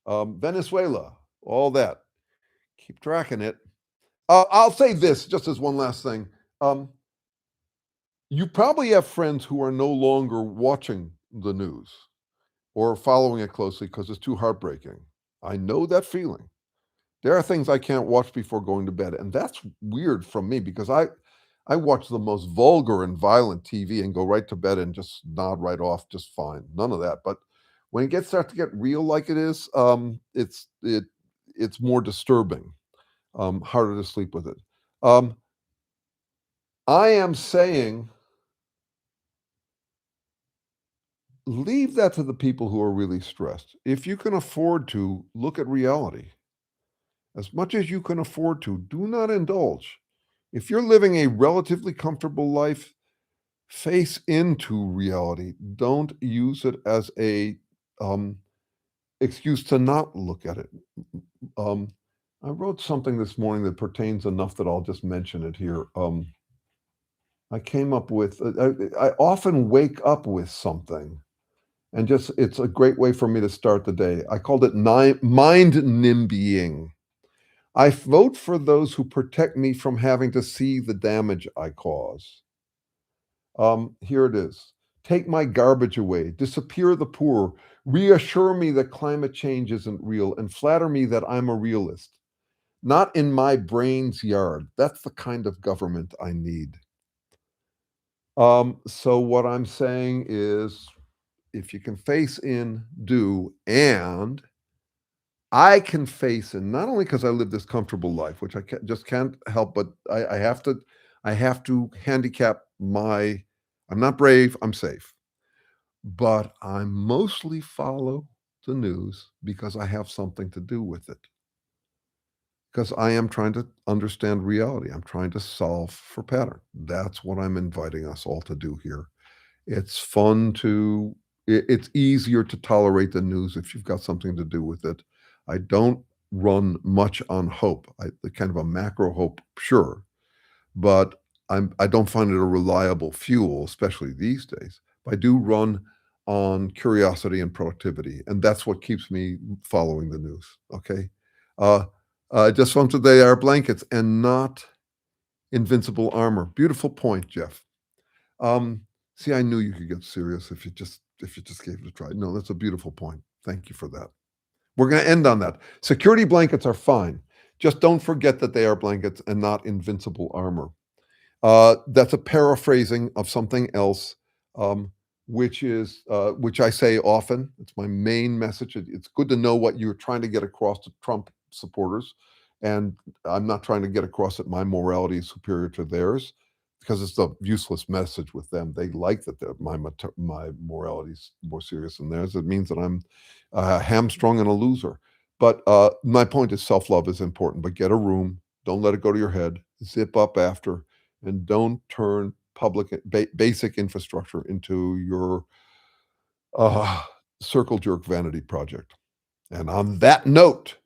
Venezuela, all that. Keep tracking it. I'll say this just as one last thing. You probably have friends who are no longer watching the news or following it closely because it's too heartbreaking. I know that feeling. There are things I can't watch before going to bed, and that's weird from me because I watch the most vulgar and violent TV and go right to bed and just nod right off just fine. None of that. But when it starts to get real like it is, it's more disturbing, harder to sleep with it. I am saying leave that to the people who are really stressed. If you can afford to, look at reality. As much as you can afford to, do not indulge. If you're living a relatively comfortable life, face into reality. Don't use it as a excuse to not look at it. I wrote something this morning that pertains enough that I'll just mention it here. I came up with, I often wake up with something, and just it's a great way for me to start the day. I called it mind nimbying. I vote for those who protect me from having to see the damage I cause. Here it is. Take my garbage away, disappear the poor, reassure me that climate change isn't real, and flatter me that I'm a realist. Not in my brain's yard. That's the kind of government I need. So what I'm saying is, if you can face in, do, and I can face in, not only because I live this comfortable life, which I just can't help, but I have to handicap my. I'm not brave. I'm safe, but I mostly follow the news because I have something to do with it. Because I am trying to understand reality. I'm trying to solve for pattern. That's what I'm inviting us all to do here. It's fun to it's easier to tolerate the news if you've got something to do with it. I don't run much on hope. Kind of a macro hope, sure, but I don't find it a reliable fuel, especially these days. But I do run on curiosity and productivity, and that's what keeps me following the news. Okay, uh, just fun today are blankets and not invincible armor. Beautiful point, Jeff. Um, See, I knew you could get serious if you just gave it a try. No, that's a beautiful point. Thank you for that. We're going to end on that. Security blankets are fine. Just don't forget that they are blankets and not invincible armor. That's a paraphrasing of something else, which I say often. It's my main message. It's good to know what you're trying to get across to Trump supporters. And I'm not trying to get across that my morality is superior to theirs because it's a useless message with them. They like that my morality is more serious than theirs. It means that I'm hamstrung and a loser. But my point is self-love is important, but get a room. Don't let it go to your head. Zip up after, and don't turn basic infrastructure into your uh, circle jerk vanity project. And on that note,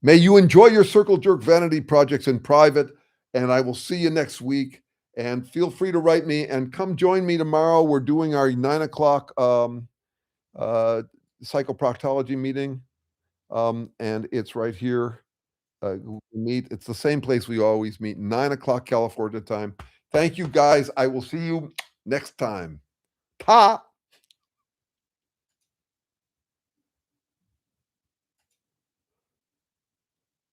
may you enjoy your circle jerk vanity projects in private, and I will see you next week. And feel free to write me and come join me tomorrow. We're doing our 9 o'clock uh, psychoproctology meeting, and it's right here. We meet. It's the same place we always meet, 9 o'clock California time. Thank you, guys. I will see you next time. Pa.